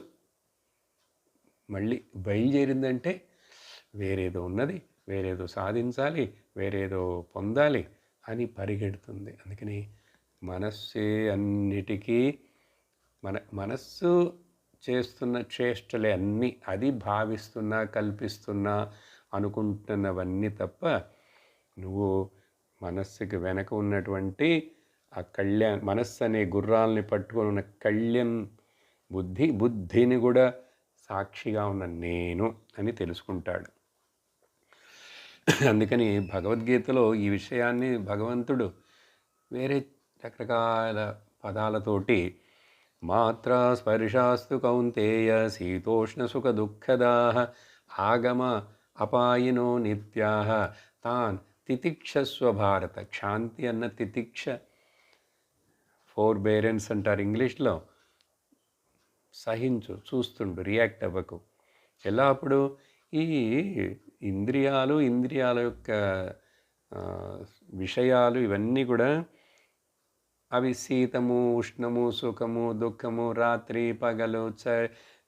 మళ్ళీ బయలుదేరిందంటే వేరేదో ఉన్నది, వేరేదో సాధించాలి, వేరేదో పొందాలి అని పరిగెడుతుంది. అందుకని మనస్సే అన్నిటికీ మనస్సు చేస్తున్న చేష్టలే అన్నీ, అది భావిస్తున్నా, కల్పిస్తున్నా, అనుకుంటున్నవన్నీ తప్ప నువ్వు మనస్సుకి వెనక ఉన్నటువంటి ఆ మనస్సు అనే గుర్రాలని పట్టుకొని ఉన్న బుద్ధిని కూడా సాక్షిగా ఉన్న నేను అని తెలుసుకుంటాడు. అందుకని భగవద్గీతలో ఈ విషయాన్ని భగవంతుడు వేరే రకరకాల పదాలతోటి మాత్రా స్పర్శాస్తు కౌంతేయ శీతోష్ణ సుఖ దుఃఖదాః ఆగమ అపాయినో నిత్యాః తాన్ తితిక్షస్వ భారత. క్షాంతి అన్న తితిక్ష, ఫోర్బేరెన్స్ అంటారు ఇంగ్లీష్లో. సహించు, చూస్తుండు, రియాక్ట్ అవ్వకు. ఎలా అప్పుడు ఈ ఇంద్రియాల యొక్క విషయాలు ఇవన్నీ కూడా అవి శీతము, ఉష్ణము, సుఖము, దుఃఖము, రాత్రి పగలు,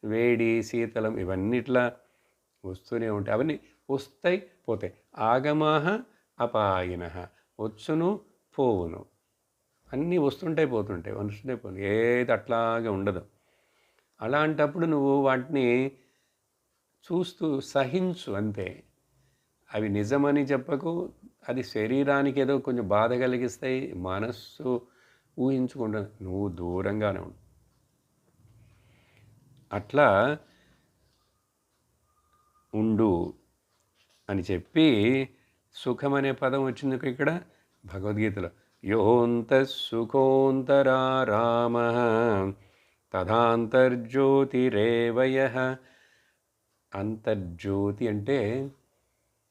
వేడి, శీతలం, ఇవన్నిట్లా వస్తూనే ఉంటాయి. అవన్నీ వస్తాయి, పోతాయి. ఆగమాహ అపాయినః, వచ్చును పోవును, అన్నీ వస్తుంటాయి పోతుంటాయి, ఏది అట్లాగే ఉండదు. అలాంటప్పుడు నువ్వు వాటిని చూస్తూ సహించు అంతే. అవి నిజమని చెప్పకు, అది శరీరానికి ఏదో కొంచెం బాధ కలిగిస్తాయి, మనస్సు ఊహించుకుంటా, నువ్వు దూరంగానే ఉండు. అట్లా ఉండు అని చెప్పి సుఖం అనే పదం వచ్చింది ఇక్కడ భగవద్గీతలో. యోంత సుఖోంతరా రామ తథాంతర్జ్యోతిరేవయః. అంతర్జ్యోతి అంటే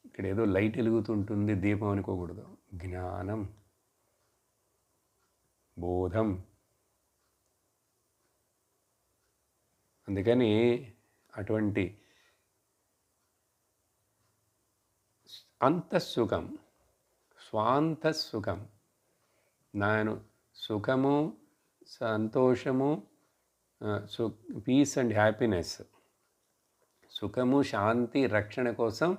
ఇక్కడ ఏదో లైట్ వెలుగుతుంటుంది, దీపం అనుకోకూడదు. జ్ఞానం, బోధం. అందుకని అటువంటి అంతఃసుఖం, స్వాంతఃసుఖం, నేను సుఖము, సంతోషము, పీస్ అండ్ హ్యాపీనెస్, సుఖము, శాంతి, రక్షణ కోసం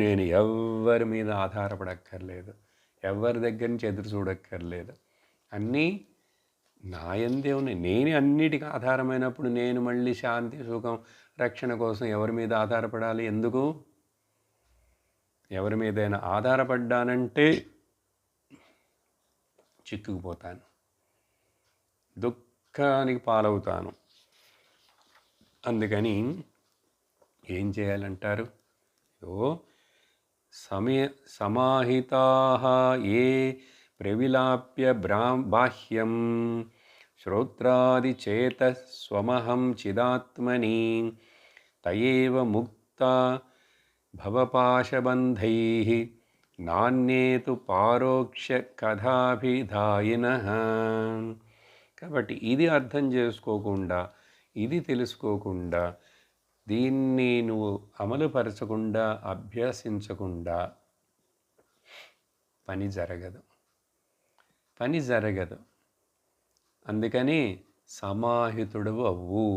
నేను ఎవరి మీద ఆధారపడక్కర్లేదు, ఎవరి దగ్గర నుంచి ఎదురు చూడక్కర్లేదు. అన్నీ నా యందే ఉన్నాయి. నేనే అన్నిటికీ ఆధారమైనప్పుడు నేను మళ్ళీ శాంతి, సుఖం, రక్షణ కోసం ఎవరి మీద ఆధారపడాలి? ఎందుకు? ఎవరి మీదైనా ఆధారపడ్డానంటే చిక్కుకుపోతాను, దుఃఖానికి పాలవుతాను. అందుకని ఏం చేయాలంటారు? సమాహితాః ఏ ప్రవిలాప్య బాహ్యం శ్రోత్రాదిచేతః స్వమహం చిదాత్మని తయేవ ముక్తా భవపాశబంధైః నాణ్యేతు పారోక్ష కథాభిధాయినః. కాబట్టి ఇది అర్థం చేసుకోకుండా, ఇది తెలుసుకోకుండా, దీన్ని నువ్వు అమలుపరచకుండా, అభ్యసించకుండా పని జరగదు. అందుకని సమాహితుడు అవ్వు.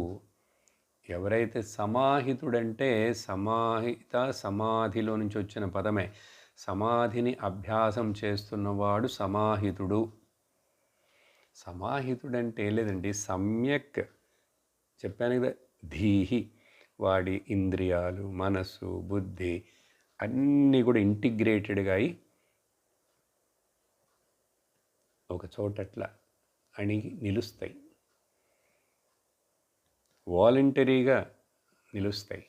ఎవరైతే సమాహితుడంటే, సమాధిలో నుంచి వచ్చిన పదమే. సమాధిని అభ్యాసం చేస్తున్నవాడు సమాహితుడు. సమాహితుడంటే లేదండి, సమ్యక్ చెప్పాను కదా, ధీహి, వాడి ఇంద్రియాలు, మనస్సు, బుద్ధి అన్నీ కూడా ఇంటిగ్రేటెడ్గా అయి ఒక చోటట్లా అణిగి నిలుస్తాయి, వాలంటరీగా నిలుస్తాయి,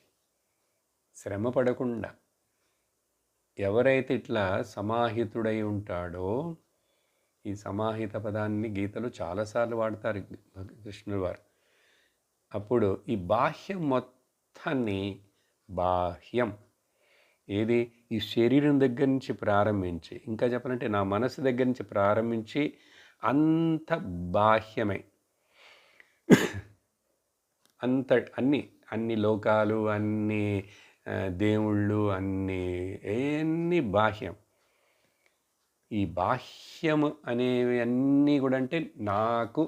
శ్రమ పడకుండా. ఎవరైతే ఇట్లా సమాహితుడై ఉంటాడో, ఈ సమాహిత పదాన్ని గీతలో చాలాసార్లు వాడతారు కృష్ణుల వారు. అప్పుడు ఈ బాహ్యం మొత్తాన్ని, బాహ్యం ఏది, ఈ శరీరం దగ్గర నుంచి ప్రారంభించి, ఇంకా చెప్పాలంటే నా మనసు దగ్గర నుంచి ప్రారంభించి అంత బాహ్యమే. అన్ని లోకాలు, అన్ని దేవుళ్ళు, అన్నీ బాహ్యం. ఈ బాహ్యము అనేవి అన్నీ కూడా అంటే నాకు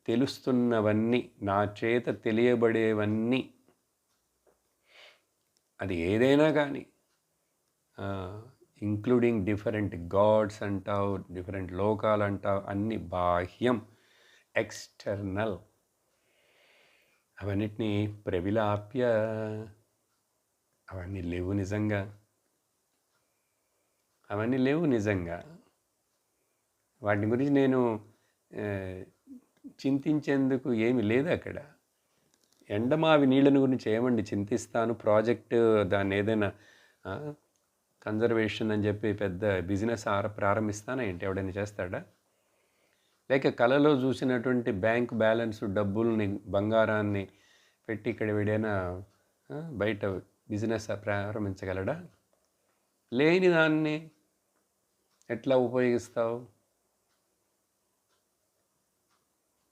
తెలుస్తున్నవన్నీ, నా చేత తెలియబడేవన్నీ, అది ఏదైనా కానీ, ఇంక్లూడింగ్ డిఫరెంట్ గాడ్స్ అంటావు, డిఫరెంట్ లోకాలు అంటావు, అన్ని బాహ్యం. ఎక్స్టర్నల్. అవన్నిటినీ ప్రవిలాప్య, అవన్నీ లేవు నిజంగా, అవన్నీ లేవు నిజంగా. వాటి గురించి నేను చింతించేందుకు ఏమి లేదు అక్కడ. ఎండమావి నీళ్ళను గురించి ఏమండి చింతిస్తాను? ప్రాజెక్టు దాన్ని ఏదైనా కన్జర్వేషన్ అని చెప్పి పెద్ద బిజినెస్ ప్రారంభిస్తానా ఏంటి? ఎవడైనా చేస్తాడా? లేక కళలో చూసినటువంటి బ్యాంక్ బ్యాలెన్స్ డబ్బుల్ని, బంగారాన్ని పెట్టి ఇక్కడ వీడైనా బయట బిజినెస్ ప్రారంభించగలడా? లేని దాన్ని ఎట్లా ఉపయోగిస్తావు?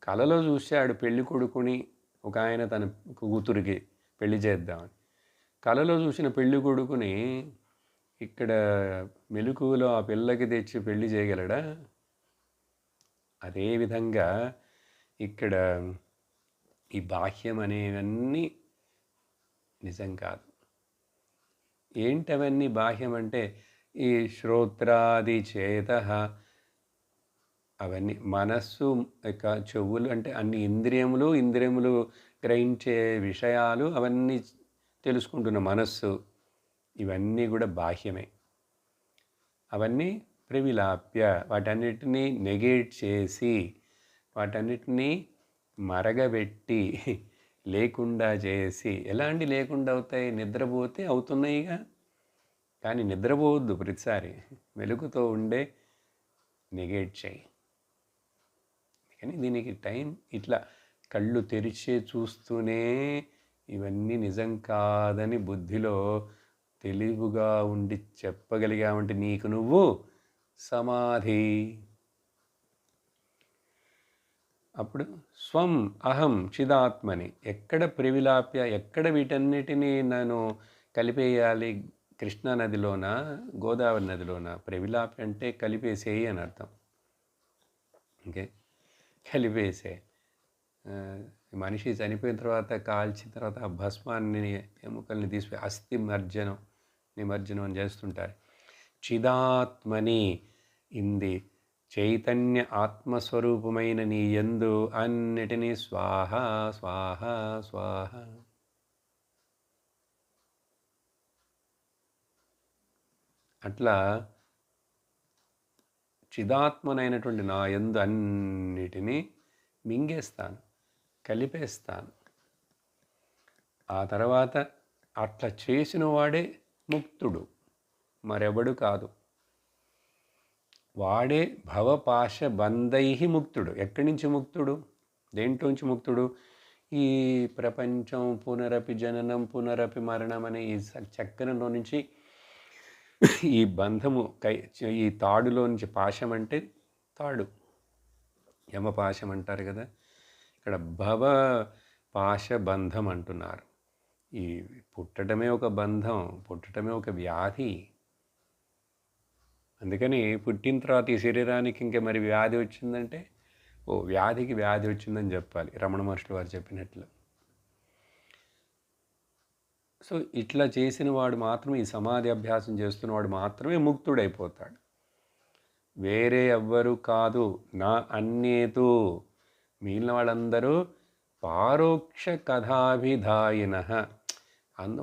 కళలో చూశాడు పెళ్లి కొడుకుని, ఒక ఆయన తన కూతురికి పెళ్లి చేద్దామని. కళలో చూసిన పెళ్లి కొడుకుని ఇక్కడ మెలకువలో ఆ పిల్లకి తెచ్చి పెళ్లి చేయగలడా? అదేవిధంగా ఇక్కడ ఈ బాహ్యం అనేవన్నీ నిజం కాదు. ఏంటవన్నీ బాహ్యం అంటే ఈ శ్రోత్రాది చేత, అవన్నీ మనస్సు యొక్క చెవులు అంటే అన్ని ఇంద్రియములు గ్రహించే విషయాలు, అవన్నీ తెలుసుకుంటున్న మనస్సు, ఇవన్నీ కూడా బాహ్యమే. అవన్నీ ప్రవిలాప్య, వాటన్నిటినీ నెగేట్ చేసి, వాటన్నిటినీ మరగబెట్టి, లేకుండా చేసి. ఎలాంటి లేకుండా అవుతాయి? నిద్రపోతే అవుతున్నాయిగా. కానీ నిద్రపోవద్దు ప్రతిసారి, వెలుగుతో ఉండే నెగేట్ చేయి. కానీ దీనికి టైం, ఇట్లా కళ్ళు తెరిచే చూస్తూనే ఇవన్నీ నిజం కాదని బుద్ధిలో తెలివిగా ఉండి చెప్పగలిగామంటే నీకు నువ్వు సమాధి. అప్పుడు స్వం అహం చిదాత్మని. ఎక్కడ ప్రవిలాప్య, ఎక్కడ వీటన్నిటినీ నేను కలిపేయాలి? కృష్ణా నదిలోన, గోదావరి నదిలోన. ప్రవిలాప్య అంటే కలిపేసేయి అని అర్థం. ఓకే, కలిపేసే. మనిషి చనిపోయిన తర్వాత, కాల్చిన తర్వాత ఆ భస్మాన్ని, ఎముకల్ని తీసిపోయి అస్థి నిమజ్జనం అని చేస్తుంటారు. చిదాత్మని, ఇంది చైతన్య ఆత్మస్వరూపమైన నీ యందు అన్నిటినీ స్వాహ స్వాహ స్వాహ. అట్లా చిదాత్మనైనటువంటి నా యందు అన్నిటినీ మింగేస్తాను, కలిపేస్తాను. ఆ తర్వాత అట్లా చేసిన వాడే ముక్తుడు, మరెవడు కాదు. వాడే భవపాశ బంధై ముక్తుడు. ఎక్కడి నుంచి ముక్తుడు? దేంట్లోంచి ముక్తుడు? ఈ ప్రపంచం, పునరపి జననం పునరపి మరణం అనే ఈ చక్రంలో నుంచి, ఈ బంధము, ఈ తాడులో నుంచి, పాశం అంటే తాడు, యమపాశం అంటారు కదా, ఇక్కడ భవ పాశ బంధం అంటున్నారు. ఈ పుట్టడమే ఒక బంధం, పుట్టడమే ఒక వ్యాధి. అందుకని పుట్టిన తర్వాత ఈ శరీరానికి ఇంకా మరి వ్యాధి వచ్చిందంటే, వ్యాధికి వ్యాధి వచ్చిందని చెప్పాలి, రమణ మహర్షులు వారు చెప్పినట్లు. సో ఇట్లా చేసిన వాడు మాత్రమే, ఈ సమాధి అభ్యాసం చేస్తున్నవాడు మాత్రమే ముక్తుడైపోతాడు. వేరే ఎవ్వరు కాదు. నా అన్యేతు, మిగిలిన వాళ్ళందరూ పారోక్ష కథాభిధాయిన.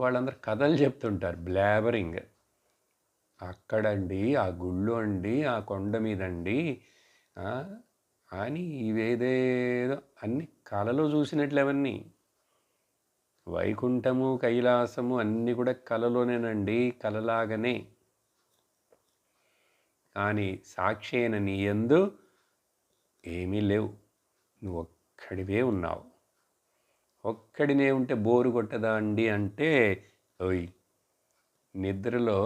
వాళ్ళందరూ కథలు చెప్తుంటారు, బ్లాబరింగ్. అక్కడండి, ఆ గుళ్ళు అండి, ఆ కొండ మీదండి అని ఇవేదేదో అన్ని కళలో చూసినట్లు. అవన్నీ వైకుంఠము, కైలాసము అన్నీ కూడా కళలోనేనండి, కళలాగానే. కానీ సాక్షి అయిన నీ యందు ఏమీ లేవు, నువ్వు ఒక్కడివే ఉన్నావు. ఒక్కడినే ఉంటే బోరు కొట్టదా అండి అంటే, ఓయ్ నిద్రలో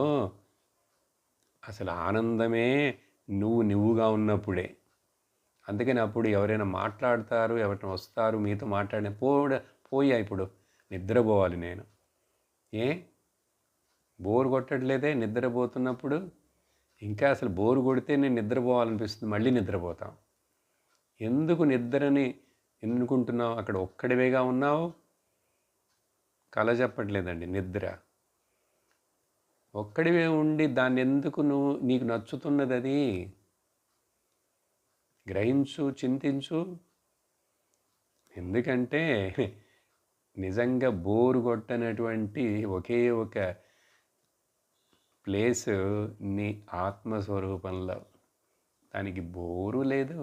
అసలు ఆనందమే నువ్వుగా ఉన్నప్పుడే. అందుకని అప్పుడు ఎవరైనా మాట్లాడతారు, ఎవరైనా వస్తారు, మీతో మాట్లాడిన పోయా ఇప్పుడు నిద్రపోవాలి నేను. బోరు కొట్టట్లేదే నిద్రపోతున్నప్పుడు? ఇంకా అసలు బోరు కొడితే నేను నిద్రపోవాలనిపిస్తుంది, మళ్ళీ నిద్రపోతాం. ఎందుకు నిద్రని ఎన్నుకుంటున్నావు? అక్కడ ఒక్కడివేగా ఉన్నావు. కల చెప్పట్లేదండి, నిద్ర. ఒక్కడివే ఉండి దాన్ని ఎందుకు నీకు నచ్చుతున్నది అది గ్రహించు, చింతించు. ఎందుకంటే నిజంగా బోరు కొట్టనటువంటి ఒకే ఒక ప్లేసు నీ ఆత్మస్వరూపంలో. దానికి బోరు లేదు,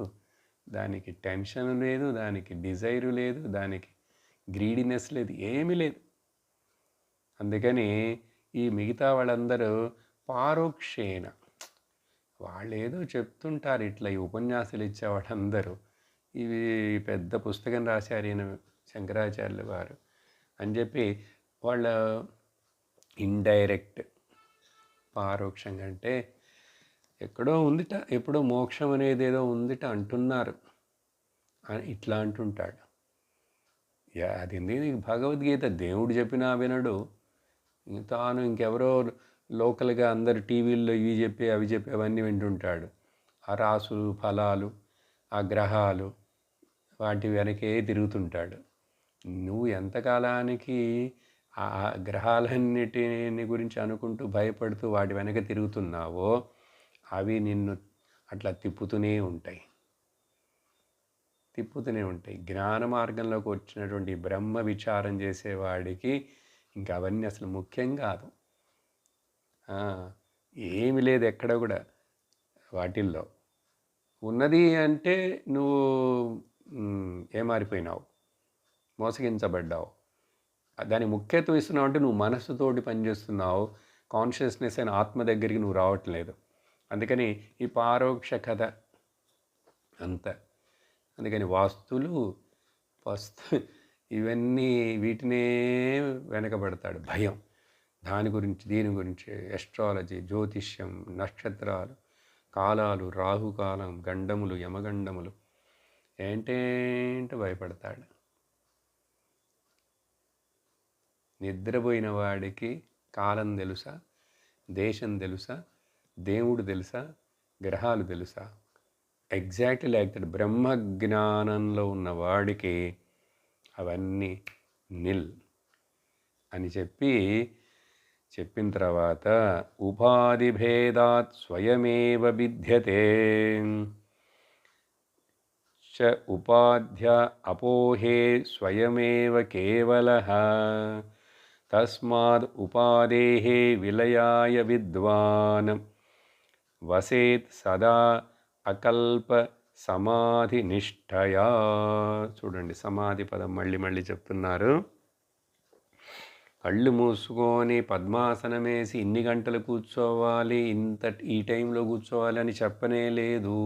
దానికి టెన్షన్ లేదు, దానికి డిజైరు లేదు, దానికి గ్రీడినెస్ లేదు, ఏమీ లేదు. అందుకని ఈ మిగతా వాళ్ళందరూ పారోక్షేణ, వాళ్ళు ఏదో చెప్తుంటారు ఇట్లా, ఈ ఉపన్యాసాలు ఇచ్చే వాళ్ళందరూ ఇవి పెద్ద పుస్తకం రాశారు ఈయన శంకరాచార్యుల వారు అని చెప్పి వాళ్ళ ఇండైరెక్ట్ పారోక్షంగా అంటే ఎక్కడో ఉందిట, ఎప్పుడో మోక్షం అనేది ఏదో ఉందిట అంటున్నారు అని ఇట్లా అంటుంటాడు. అది నీకు భగవద్గీత దేవుడు చెప్పినా వినడు, తాను ఇంకెవరో లోకల్గా అందరు టీవీల్లో ఇవి చెప్పి అవి చెప్పి అవన్నీ వింటుంటాడు. ఆ రాసులు ఫలాలు ఆ గ్రహాలు వాటి వెనకే తిరుగుతుంటాడు. నువ్వు ఎంతకాలానికి ఆ గ్రహాలన్నిటిని గురించి అనుకుంటూ భయపడుతూ వాటి వెనక తిరుగుతున్నావో అవి నిన్ను అట్లా తిప్పుతూనే ఉంటాయి. జ్ఞాన మార్గంలోకి వచ్చినటువంటి బ్రహ్మ విచారం చేసేవాడికి ఇంకా అవన్నీ అసలు ముఖ్యం కాదు. ఏమి లేదు ఎక్కడ కూడా వాటిల్లో. ఉన్నది అంటే నువ్వు ఏమారిపోయినావు, మోసగించబడ్డావు. దాని ముఖ్యత్వం ఇస్తున్నావు అంటే నువ్వు మనస్సుతోటి పనిచేస్తున్నావు, కాన్షియస్నెస్ అయిన ఆత్మ దగ్గరికి నువ్వు రావట్లేదు. అందుకని ఈ పారోక్ష కథ అంత. అందుకని వాస్తులు ఇవన్నీ వీటినే వెనకబడతాడు భయం. దాని గురించి దీని గురించి ఎస్ట్రాలజీ, జ్యోతిష్యం, నక్షత్రాలు, కాలాలు, రాహుకాలం, గండములు, యమగండములు ఏంటేంటో భయపడతాడు. నిద్రపోయిన వాడికి కాలం తెలుసా, దేశం తెలుసా, దేవుడు తెలుసా, గ్రహాలు తెలుసా? Exactly like that. బ్రహ్మజ్ఞానంలో ఉన్న వాడికి అవన్నీ నిల్ అని చెప్పిన తర్వాత ఉపాధి భేదాత్ స్వయమేవ విద్యతే చ ఉపాధ్య అపోహే స్వయమేవ కేవలః తస్మాద్ ఉపాదేః విలయాయ విద్వాన్ వసేత్ సదా అకల్ప సమాధి నిష్ఠయా. చూడండి, సమాధి పదం మళ్ళీ చెప్తున్నారు. కళ్ళు మూసుకొని పద్మాసనం వేసి ఇన్ని గంటలు కూర్చోవాలి, ఈ టైంలో కూర్చోవాలి అని చెప్పనే లేదు.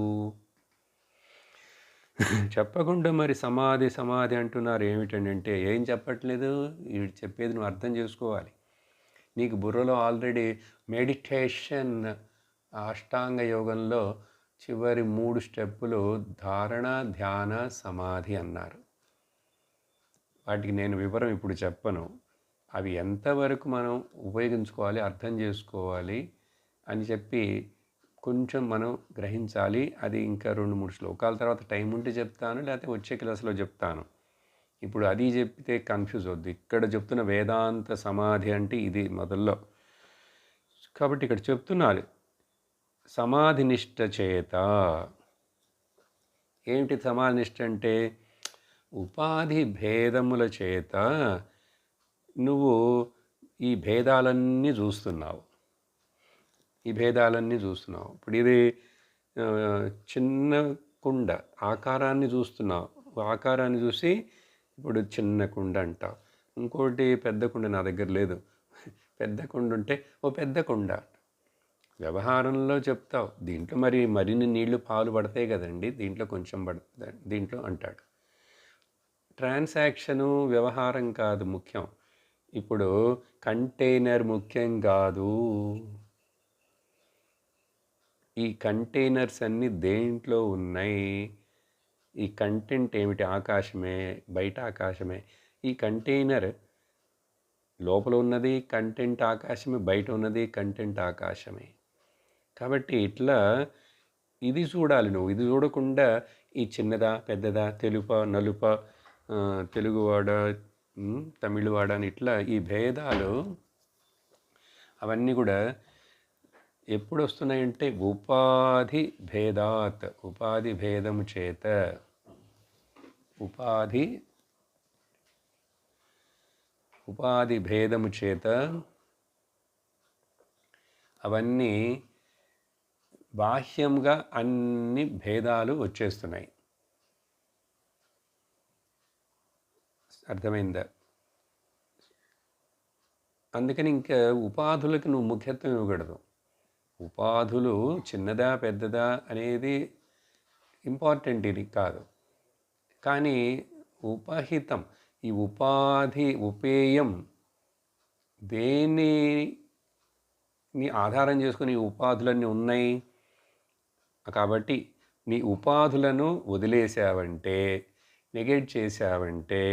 చెప్పకుండా మరి సమాధి అంటున్నారు ఏమిటండి అంటే ఏం చెప్పట్లేదు. వీడు చెప్పేది నువ్వు అర్థం చేసుకోవాలి. నీకు బుర్రలో ఆల్రెడీ మెడిటేషన్, అష్టాంగ యోగంలో చివరి 3 స్టెప్పులు ధారణ, ధ్యాన, సమాధి అన్నారు. వాటికి నేను వివరం ఇప్పుడు చెప్పను. అవి ఎంతవరకు మనం ఉపయోగించుకోవాలి, అర్థం చేసుకోవాలి అని చెప్పి కొంచెం మనం గ్రహించాలి. అది ఇంకా 2-3 శ్లోకాల తర్వాత టైం ఉంటే చెప్తాను, లేకపోతే వచ్చే క్లాసులో చెప్తాను. ఇప్పుడు అది చెప్తే కన్ఫ్యూజ్ అవుద్ది. ఇక్కడ చెప్తున్న వేదాంత సమాధి అంటే ఇది మొదల్లో. కాబట్టి ఇక్కడ చెప్తున్నారు సమాధి నిష్ట చేత. ఏమిటి సమాధి నిష్ట అంటే? ఉపాధి భేదముల చేత నువ్వు ఈ భేదాలన్నీ చూస్తున్నావు. ఇప్పుడు ఇది చిన్న కుండ ఆకారాన్ని చూస్తున్నావు. ఆకారాన్ని చూసి ఇప్పుడు చిన్న కుండ అంటావు. ఇంకోటి పెద్ద కుండ నా దగ్గర లేదు, పెద్ద కుండ ఉంటే ఓ పెద్ద కుండ వ్యవహారంలో చెప్తావు. దీంట్లో మరిన్ని నీళ్లు పాలు పడతాయి కదండి, దీంట్లో కొంచెం పడుతుంది దీంట్లో అంటాడు. ట్రాన్సాక్షను వ్యవహారం కాదు ముఖ్యం. ఇప్పుడు కంటైనర్ ముఖ్యం కాదు. ఈ కంటైనర్స్ అన్నీ దేంట్లో ఉన్నాయి? ఈ కంటెంట్ ఏమిటి? ఆకాశమే, బయట ఆకాశమే. ఈ కంటైనర్ లోపల ఉన్నది కంటెంట్ ఆకాశమే, బయట ఉన్నది కంటెంట్ ఆకాశమే. కాబట్టి ఇట్లా ఇది చూడాలి నువ్వు. ఇది చూడకుండా ఈ చిన్నదా పెద్దదా, తెలుప నలుప, తెలుగువాడ తమిళవాడ అని ఇట్లా ఈ భేదాలు అవన్నీ కూడా ఎప్పుడు వస్తున్నాయంటే ఉపాధి భేదాత్, ఉపాధి భేదము చేత. ఉపాధి ఉపాధి భేదము చేత అవన్నీ బాహ్యంగా అన్ని భేదాలు వచ్చేస్తున్నాయి. అర్థమైందా? అందుకని ఇంకా ఉపాధులకు నువ్వు ముఖ్యత్వం ఇవ్వకూడదు. ఉపాధులు చిన్నదా పెద్దదా అనేది ఇంపార్టెంట్ ఇది కాదు. కానీ ఉపహితం, ఈ ఉపాధి ఉపేయం దేన్ని ఆధారం చేసుకుని ఈ ఉపాధులన్నీ ఉన్నాయి. కాబట్టి నీ ఉపాధులను వదిలేసావంటే, నెగెట్ చేసావంటే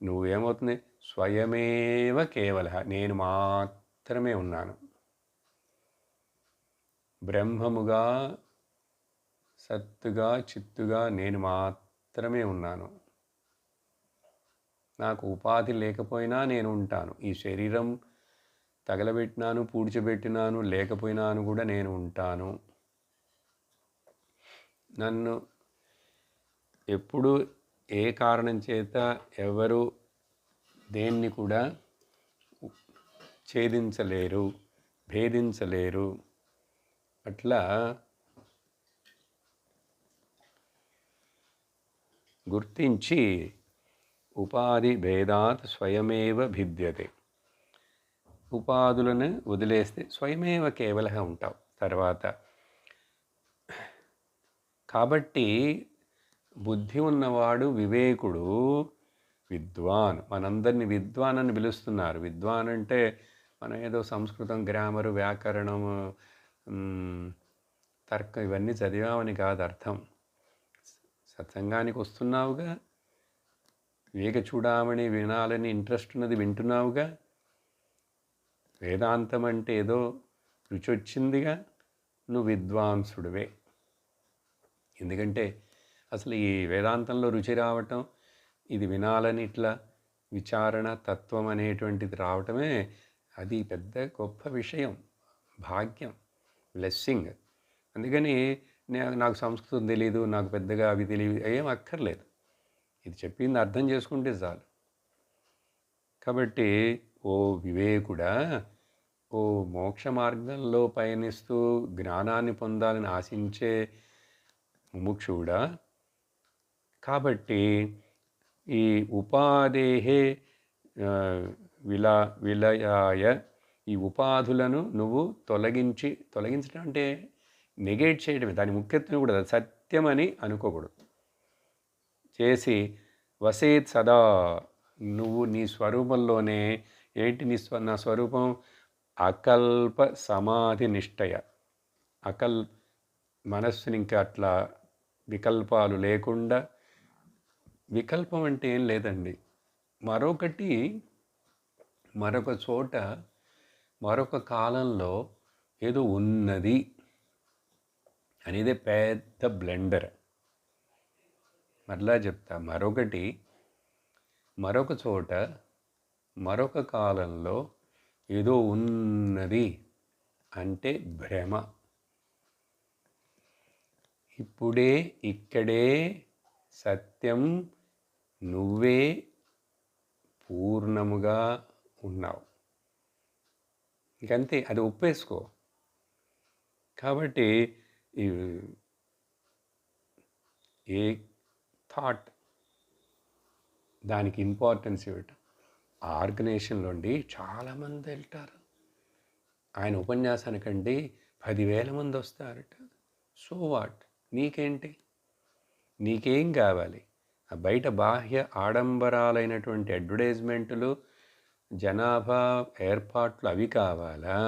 నువ్వేమవుతుంది? స్వయమేవ కేవల, నేను మాత్రమే ఉన్నాను, బ్రహ్మముగా సత్తుగా చిత్తుగా నేను మాత్రమే ఉన్నాను. నాకు ఉపాధి లేకపోయినా నేను ఉంటాను. ఈ శరీరం తగలబెట్టినాను, పూడ్చిపెట్టినాను, లేకపోయినాను కూడా నేను ఉంటాను. నన్ను ఎప్పుడు ఏ కారణం చేత ఎవరు దేన్ని కూడా ఛేదించలేరు, భేదించలేరు. అట్లా గుర్తించి ఉపాధి భేదాత్ స్వయమేవ భిద్యతే. ఉపాధులను వదిలేస్తే స్వయమేవ కేవలంగా ఉంటావు తర్వాత. కాబట్టి బుద్ధి ఉన్నవాడు వివేకుడు విద్వాన్. మనందరినీ విద్వాన్ అని పిలుస్తున్నారు. విద్వాన్ అంటే మనం ఏదో సంస్కృతం గ్రామరు వ్యాకరణము తర్కం ఇవన్నీ చదివామని కాదు అర్థం. సత్సంగానికి వస్తున్నావుగా, వివేక చూడామని వినాలని ఇంట్రెస్ట్ ఉన్నది వింటున్నావుగా, వేదాంతం అంటే ఏదో రుచి వచ్చిందిగా, నువ్వు విద్వాంసుడివే. ఎందుకంటే అసలు ఈ వేదాంతంలో రుచి రావటం, ఇది వినాలని ఇట్లా విచారణ తత్వం అనేటువంటిది రావటమే అది పెద్ద గొప్ప విషయం, భాగ్యం, బ్లెస్సింగ్. అందుకని నాకు సంస్కృతం తెలీదు, నాకు పెద్దగా అవి తెలియదు, ఏం అక్కర్లేదు. ఇది చెప్పింది అర్థం చేసుకుంటే చాలు. కాబట్టి ఓ వివేకుడా, ఓ మోక్ష మార్గంలో పయనిస్తూ జ్ఞానాన్ని పొందాలని ఆశించే ముముక్షుడా, కాబట్టి ఈ ఉపాధేహే విలయాయ, ఈ ఉపాధులను నువ్వు తొలగించడం అంటే నెగేట్ చేయడమే, దాని ముఖ్యత్వం కూడా సత్యమని అనుకోకూడదు. చేసి వసేత్ సదా, నువ్వు నీ స్వరూపంలోనే ఏంటి నా స్వరూపం? అకల్ప సమాధి నిష్టయ. మనస్సుని ఇంకా అట్లా వికల్పాలు లేకుండా, వికల్పం అంటే ఏం లేదండి, మరొక చోట మరొక కాలంలో ఏదో ఉన్నది అనేది పెద్ద బ్లెండర్. మరలా చెప్తా, మరొక చోట మరొక కాలంలో ఏదో ఉన్నది అంటే భ్రమ. ఇప్పుడే ఇక్కడే సత్యం, నువ్వే పూర్ణముగా ఉన్నావు. ఇంకంతే, అది ఒప్పేసుకో. కాబట్టి ఏ థాట్ దానికి ఇంపార్టెన్స్ ఇవ్వటం. ఆర్గనైజేషన్లోండి చాలామంది వెళ్తారు, ఆయన ఉపన్యాసానికండి 10,000 మంది వస్తారట. సో వాట్, నీకేంటి? నీకేం కావాలి? ఆ బయట బాహ్య ఆడంబరాలైనటువంటి అడ్వర్టైజ్మెంట్లు, జనాభా ఏర్పాట్లు అవి కావాలా?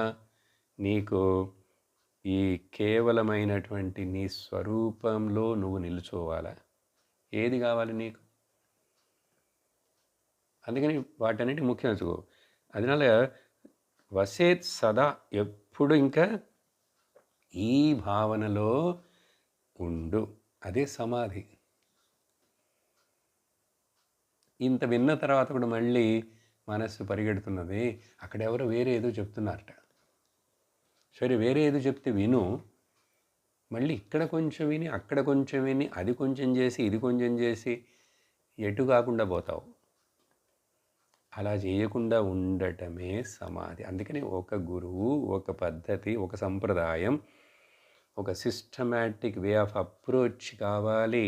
నీకు ఈ కేవలమైనటువంటి నీ స్వరూపంలో నువ్వు నిలుచోవాలా? ఏది కావాలి నీకు? అందుకని వాటన్నిటి ముఖ్యం. అదనాల వసేత్ సదా, ఎప్పుడు ఇంకా ఈ భావనలో ఉండు. అదే సమాధి. ఇంత విన్న తర్వాత కూడా మళ్ళీ మనస్సు పరిగెడుతున్నది, అక్కడెవరో వేరే ఏదో చెప్తున్నారట. సరే, వేరే ఏదో చెప్తే విను, మళ్ళీ ఇక్కడ కొంచెం విని అక్కడ కొంచెం విని అది కొంచెం చేసి ఇది కొంచెం చేసి ఎటు కాకుండా పోతావు. అలా చేయకుండా ఉండటమే సమాధి. అందుకని ఒక గురువు, ఒక పద్ధతి, ఒక సంప్రదాయం, ఒక సిస్టమాటిక్ వే ఆఫ్ అప్రోచ్ కావాలి.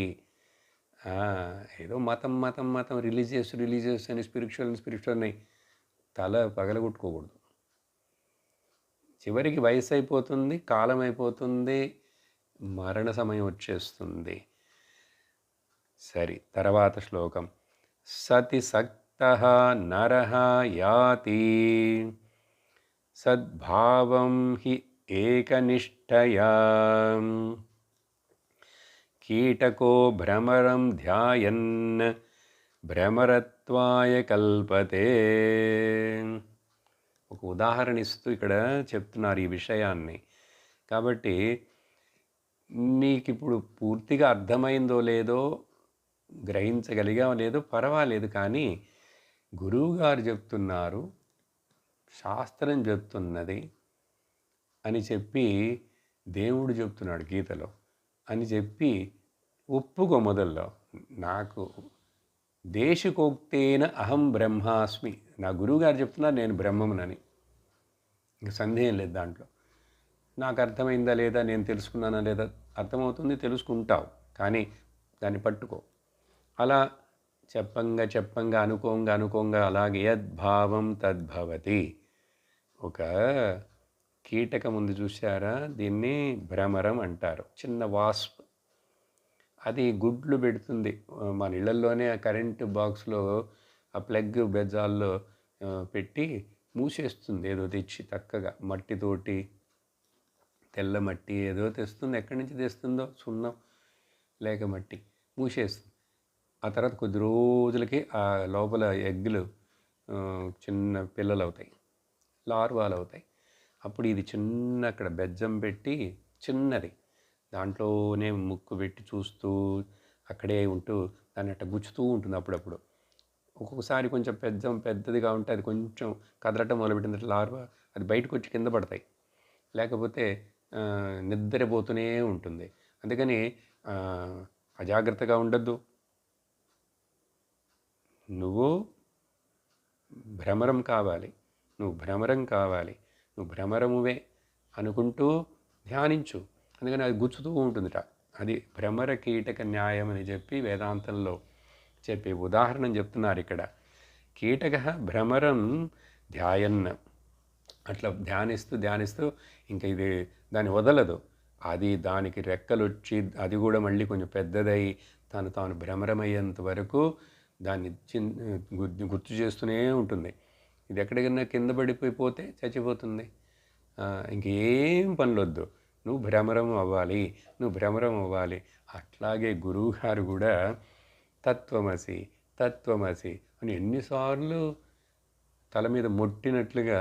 ఏదో మతం మతం మతం రిలీజియస్ అని స్పిరిచువల్ అని తల పగలగొట్టుకోకూడదు. చివరికి వయసు అయిపోతుంది, కాలం అయిపోతుంది, మరణ సమయం వచ్చేస్తుంది. సరి, తర్వాత శ్లోకం. సతి సక్తః నరః యాతి సద్భావం హి ఏకనిష్టయా కీటకో భ్రమరం ధ్యాయన్ భ్రమరత్వాయ కల్పతే. ఒక ఉదాహరణ ఇస్తూ ఇక్కడ చెప్తున్నారు ఈ విషయాన్ని. కాబట్టి నీకు ఇప్పుడు పూర్తిగా అర్థమైందో లేదో, గ్రహించగలిగా లేదో పర్వాలేదు, కానీ గురువుగారు చెప్తున్నారు, శాస్త్రం చెప్తున్నది అని చెప్పి, దేవుడు చెప్తున్నాడు గీతలో అని చెప్పి ఒప్పుకో. మొదల్లో నాకు దేశికోక్తేన అహం బ్రహ్మాస్మి, నా గురువుగారు చెప్తున్నారు నేను బ్రహ్మమునని, ఇంక సందేహం లేదు దాంట్లో. నాకు అర్థమైందా లేదా, నేను తెలుసుకున్నానా లేదా, అర్థమవుతుంది, తెలుసుకుంటావు, కానీ దాన్ని పట్టుకో. అలా చెప్పంగా అనుకోంగా అలాగే యద్భావం తద్భవతి. ఒక కీటకం ఉంది చూసారా, దీన్ని భ్రమరం అంటారు. చిన్న వాస్ప్, అది గుడ్లు పెడుతుంది. మన ఇళ్లలోనే ఆ కరెంటు బాక్స్లో ఆ ప్లగ్ బెజాల్లో పెట్టి మూసేస్తుంది. ఏదో తెచ్చి చక్కగా మట్టితోటి, తెల్ల మట్టి ఏదో తెస్తుంది, ఎక్కడి నుంచి తెస్తుందో, సున్నం లేక మట్టి, మూసేస్తుంది. ఆ తర్వాత కొద్ది రోజులకి ఆ లోపల ఎగ్గులు చిన్న పిల్లలు అవుతాయి, లార్వాలు అవుతాయి. అప్పుడు ఇది చిన్న అక్కడ బెజ్జం పెట్టి చిన్నది, దాంట్లోనే ముక్కు పెట్టి చూస్తూ అక్కడే ఉంటూ దాన్ని అట్ట గుచ్చుతూ ఉంటుంది. అప్పుడప్పుడు ఒక్కొక్కసారి కొంచెం పెద్దదిగా ఉంటే అది కొంచెం కదలటం మొదలుపెట్టింది లార్వా, అది బయటకు వచ్చి కింద పడతాయి, లేకపోతే నిద్రపోతూనే ఉంటుంది. అందుకని అజాగ్రత్తగా ఉండద్దు. నువ్వు భ్రమరం కావాలి, నువ్వు భ్రమరమువే అనుకుంటూ ధ్యానించు. అందుకని అది గుచ్చుతూ ఉంటుందిట. అది భ్రమర కీటక న్యాయం అని చెప్పి వేదాంతంలో చెప్పే ఉదాహరణ చెప్తున్నారు ఇక్కడ. కీటక భ్రమరం ధ్యాయన్, అట్లా ధ్యానిస్తూ ఇంకా ఇది దాన్ని వదలదు. అది దానికి రెక్కలు వచ్చి అది కూడా మళ్ళీ కొంచెం పెద్దదై తాను భ్రమరమయ్యేంత వరకు దాన్ని గుర్తు చేస్తూనే ఉంటుంది. ఇది ఎక్కడికైనా కింద పడిపోతే చచ్చిపోతుంది. ఇంకేం పనులొద్దు, నువ్వు భ్రమరం అవ్వాలి. అట్లాగే గురువుగారు కూడా తత్వమసి అని ఎన్నిసార్లు తల మీద మొట్టినట్లుగా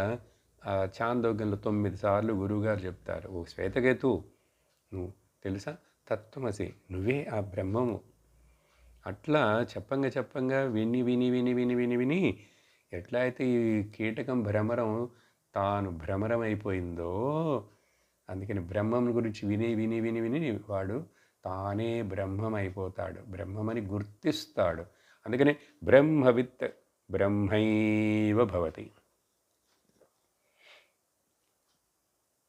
ఆ చాందోగ్యంలో 9 సార్లు గురువుగారు చెప్తారు. ఓ శ్వేతకేతు, నువ్వు తెలుసా, తత్వమసి, నువ్వే ఆ బ్రహ్మము. అట్లా చెప్పంగా విని ఎట్లా అయితే ఈ కీటకం భ్రమరం తాను భ్రమరం అయిపోయిందో, అందుకని బ్రహ్మం గురించి విని వాడు తానే బ్రహ్మం అయిపోతాడు, బ్రహ్మమని గుర్తిస్తాడు. అందుకని బ్రహ్మవిత్ బ్రహ్మైవ భవతి.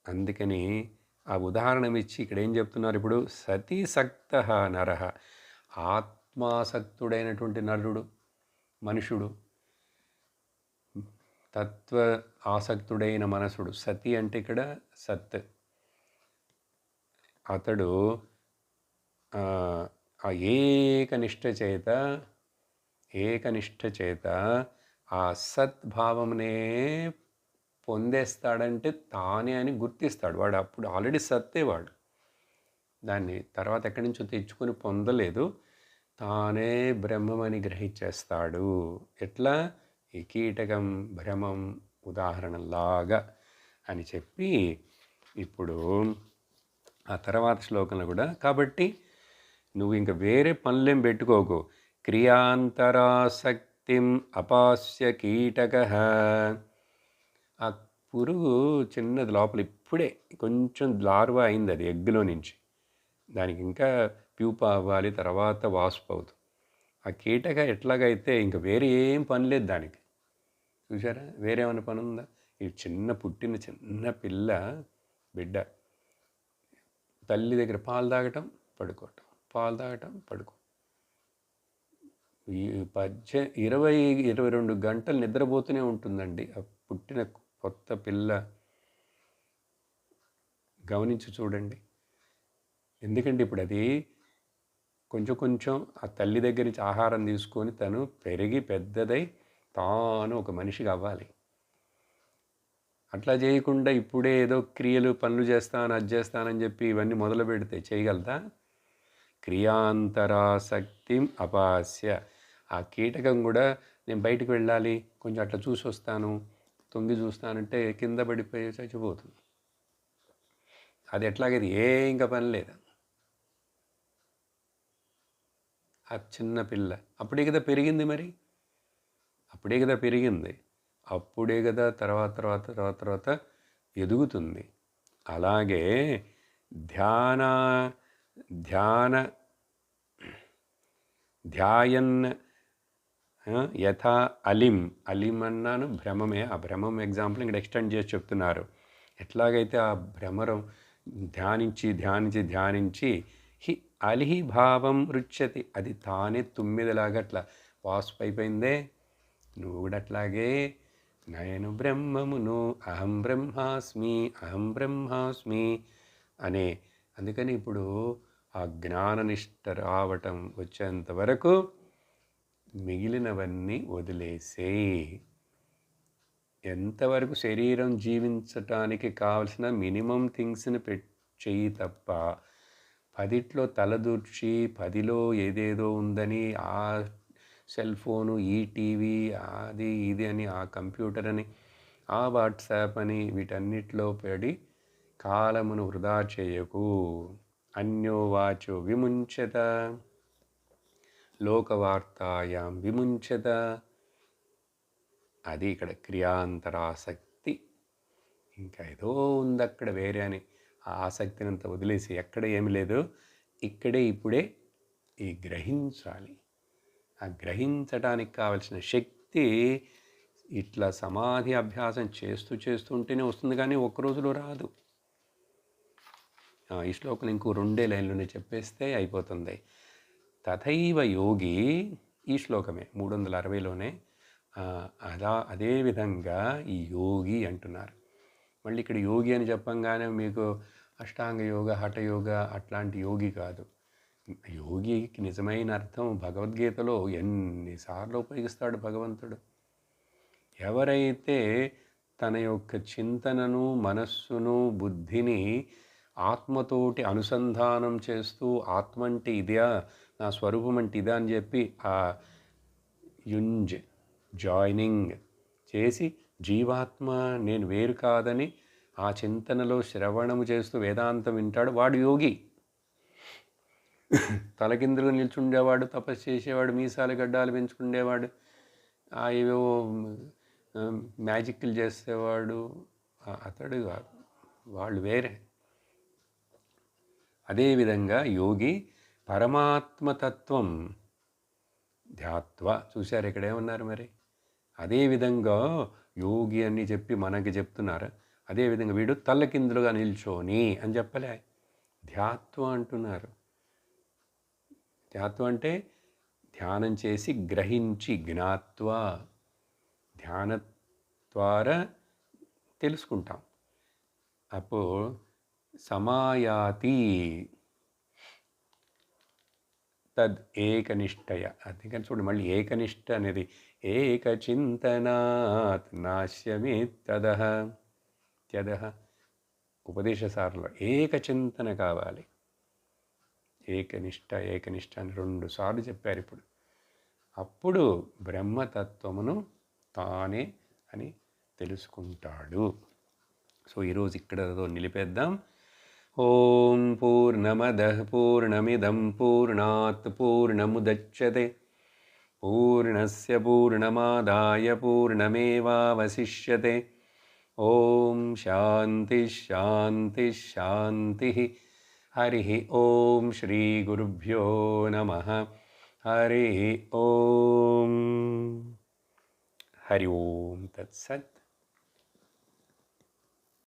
అందుకని ఆ ఉదాహరణ ఇచ్చి ఇక్కడ ఏం చెప్తున్నారు ఇప్పుడు, సతీసక్త నరః, ఆత్మాసక్తుడైనటువంటి నరుడు, మనుషుడు, తత్వ ఆసక్తుడైన మనసుడు. సతి అంటే ఇక్కడ సత్. అతడు ఆ ఏకనిష్ట చేత ఆ సద్భావమునే పొందేస్తాడంటే తానే అని గుర్తిస్తాడు. వాడు అప్పుడు ఆల్రెడీ సత్తే, వాడు దాన్ని తర్వాత ఎక్కడి నుంచో తెచ్చుకొని పొందలేదు, తానే బ్రహ్మమని గ్రహించేస్తాడు. ఎట్లా, ఈ కీటకం భ్రమం ఉదాహరణలాగా అని చెప్పి ఇప్పుడు ఆ తర్వాత శ్లోకంలో కూడా, కాబట్టి నువ్వు ఇంకా వేరే పనులేం పెట్టుకోకు. క్రియాంతరాసక్తిం అపాస్య కీటక, ఆ పురుగు చిన్నది లోపల ఇప్పుడే కొంచెం లార్వా అయింది, అది ఎగ్గులో నుంచి, దానికి ఇంకా ప్యూపా అవ్వాలి, తర్వాత వాస్ప్ అవుతుంది. ఆ కీటక ఎట్లాగైతే ఇంకా వేరే ఏం పని లేదు దానికి, చూసారా? వేరేమైనా పని ఉందా? ఈ పుట్టిన చిన్న పిల్ల బిడ్డ తల్లి దగ్గర పాలు తాగటం, పడుకోవటం, పాలు తాగటం, ఈ 22 గంటలు నిద్రపోతూనే ఉంటుందండి ఆ పుట్టిన కొత్త పిల్ల. గమనించి చూడండి. ఎందుకంటే ఇప్పుడు అది కొంచెం ఆ తల్లి దగ్గర నుంచి ఆహారం తీసుకొని తను పెరిగి పెద్దదై తాను ఒక మనిషిగా అవ్వాలి. అట్లా చేయకుండా ఇప్పుడే ఏదో క్రియలు పనులు చేస్తాను, అది చేస్తానని చెప్పి ఇవన్నీ మొదలు పెడితే చేయగలదా? క్రియాంతరాసక్తిం అపాస్య. ఆ కీటకం కూడా నేను బయటకు వెళ్ళాలి, కొంచెం అట్లా చూసి వస్తాను, తొంగి చూస్తానంటే కింద పడిపోయి చచ్చిపోతుంది. అది ఎట్లాగైతే ఇంకా పని లేదు. ఆ చిన్న పిల్ల అప్పుడే కదా పెరిగింది, మరి అప్పుడే కదా పెరిగింది, అప్పుడే కదా తర్వాత ఎదుగుతుంది. అలాగే ధ్యాయన్ యథా అలిం అన్నాను, భ్రమమే. ఆ భ్రమం ఎగ్జాంపుల్ ఇక్కడ ఎక్స్టెండ్ చేసి చెప్తున్నారు. ఎట్లాగైతే ఆ భ్రమరం ధ్యానించి అలిహి భావం రుచ్యతి, అది తానే తుమ్మిదలాగా అట్లా వాస్ప్ అయిపోయిందే. నువ్వు కూడా అట్లాగే నేను బ్రహ్మమును, అహం బ్రహ్మాస్మి అనే. అందుకని ఇప్పుడు ఆ జ్ఞాననిష్ట రావటం వచ్చేంత వరకు మిగిలినవన్నీ వదిలేసేయి. ఎంతవరకు శరీరం జీవించటానికి కావలసిన మినిమం థింగ్స్ని చెయ్యి తప్ప 10లో తలదూర్చి 10లో ఏదేదో ఉందని ఆ సెల్ ఫోను, ఈ టీవీ, అది ఇది అని, ఆ కంప్యూటర్ అని, ఆ వాట్సాప్ అని, వీటన్నిటిలో పడి కాలమును వృధా చేయకు. అన్యోవాచో విముంచత లోకవార్తాయాం విముంచత. అది ఇక్కడ క్రియాంతరాసక్తి. ఇంకా ఏదో ఉంది అక్కడ వేరే అని ఆ ఆసక్తిని అంతా వదిలేసి ఎక్కడ ఏమి లేదు, ఇక్కడే ఇప్పుడే ఈ గ్రహించాలి. ఆ గ్రహించడానికి కావలసిన శక్తి ఇట్లా సమాధి అభ్యాసం చేస్తుంటేనే వస్తుంది, కానీ ఒక్క రోజులో రాదు. ఈ శ్లోకం ఇంకో 2 లైన్లోనే చెప్పేస్తే అయిపోతుంది. తథైవ యోగి, ఈ శ్లోకమే 360లోనే. అదేవిధంగా ఈ యోగి అంటున్నారు. మళ్ళీ ఇక్కడ యోగి అని చెప్పంగానే మీకు అష్టాంగ యోగ, హఠయోగ అట్లాంటి యోగి కాదు. యోగికి నిజమైన అర్థం భగవద్గీతలో ఎన్నిసార్లు ఉపయోగిస్తాడు భగవంతుడు. ఎవరైతే తన యొక్క చింతనను, మనస్సును, బుద్ధిని ఆత్మతోటి అనుసంధానం చేస్తూ ఆత్మ అంటే ఇదా, నా స్వరూపం అంటే ఇదా అని చెప్పి ఆ జాయినింగ్ చేసి జీవాత్మ నేను వేరు కాదని ఆ చింతనలో శ్రవణము చేస్తూ వేదాంతం వింటాడు, వాడు యోగి. తలకిందులుగా నిల్చుండేవాడు, తపస్సు చేసేవాడు, మీసాలు గడ్డాలు పెంచుకునేవాడు, ఏవేవో మ్యాజిక్లు చేసేవాడు, అతడు కాదు, వాళ్ళు వేరే. అదేవిధంగా యోగి పరమాత్మతత్వం ధ్యాత్వ. చూశారు ఇక్కడ ఏమన్నారు మరి? అదేవిధంగా యోగి అని చెప్పి మనకి చెప్తున్నారు. అదేవిధంగా వీడు తల్లకిందులుగా నిల్చోని అని చెప్పలే, ధ్యాత్వ అంటున్నారు. ధ్యాత్వ అంటే ధ్యానం చేసి గ్రహించి, జ్ఞాత్వ, ధ్యాన ద్వారా తెలుసుకుంటాం. అప్పుడు సమాయాతి తద్ ఏకనిష్టయ. అందుకని చూడండి మళ్ళీ ఏకనిష్ట అనేది ఏకచింతనాత్ నాశ్యమే తదః త్యదః. ఉపదేశసారంలో ఏకచింతన కావాలి. ఏకనిష్ట అని 2 సార్లు చెప్పారు. ఇప్పుడు అప్పుడు బ్రహ్మతత్వమును తానే అని తెలుసుకుంటాడు. సో ఈరోజు ఇక్కడతో నిలిపేద్దాం. ఓం పూర్ణమదః పూర్ణమిదం పూర్ణాత్ పూర్ణముదచ్యతే పూర్ణస్య పూర్ణమాదాయ పూర్ణమేవావశిష్యతే. ఓం శాంతి శాంతి శాంతి. హరి ఓం శ్రీ గురుభ్యో నమః. హరి ఓం. హరి ఓం తత్సత్.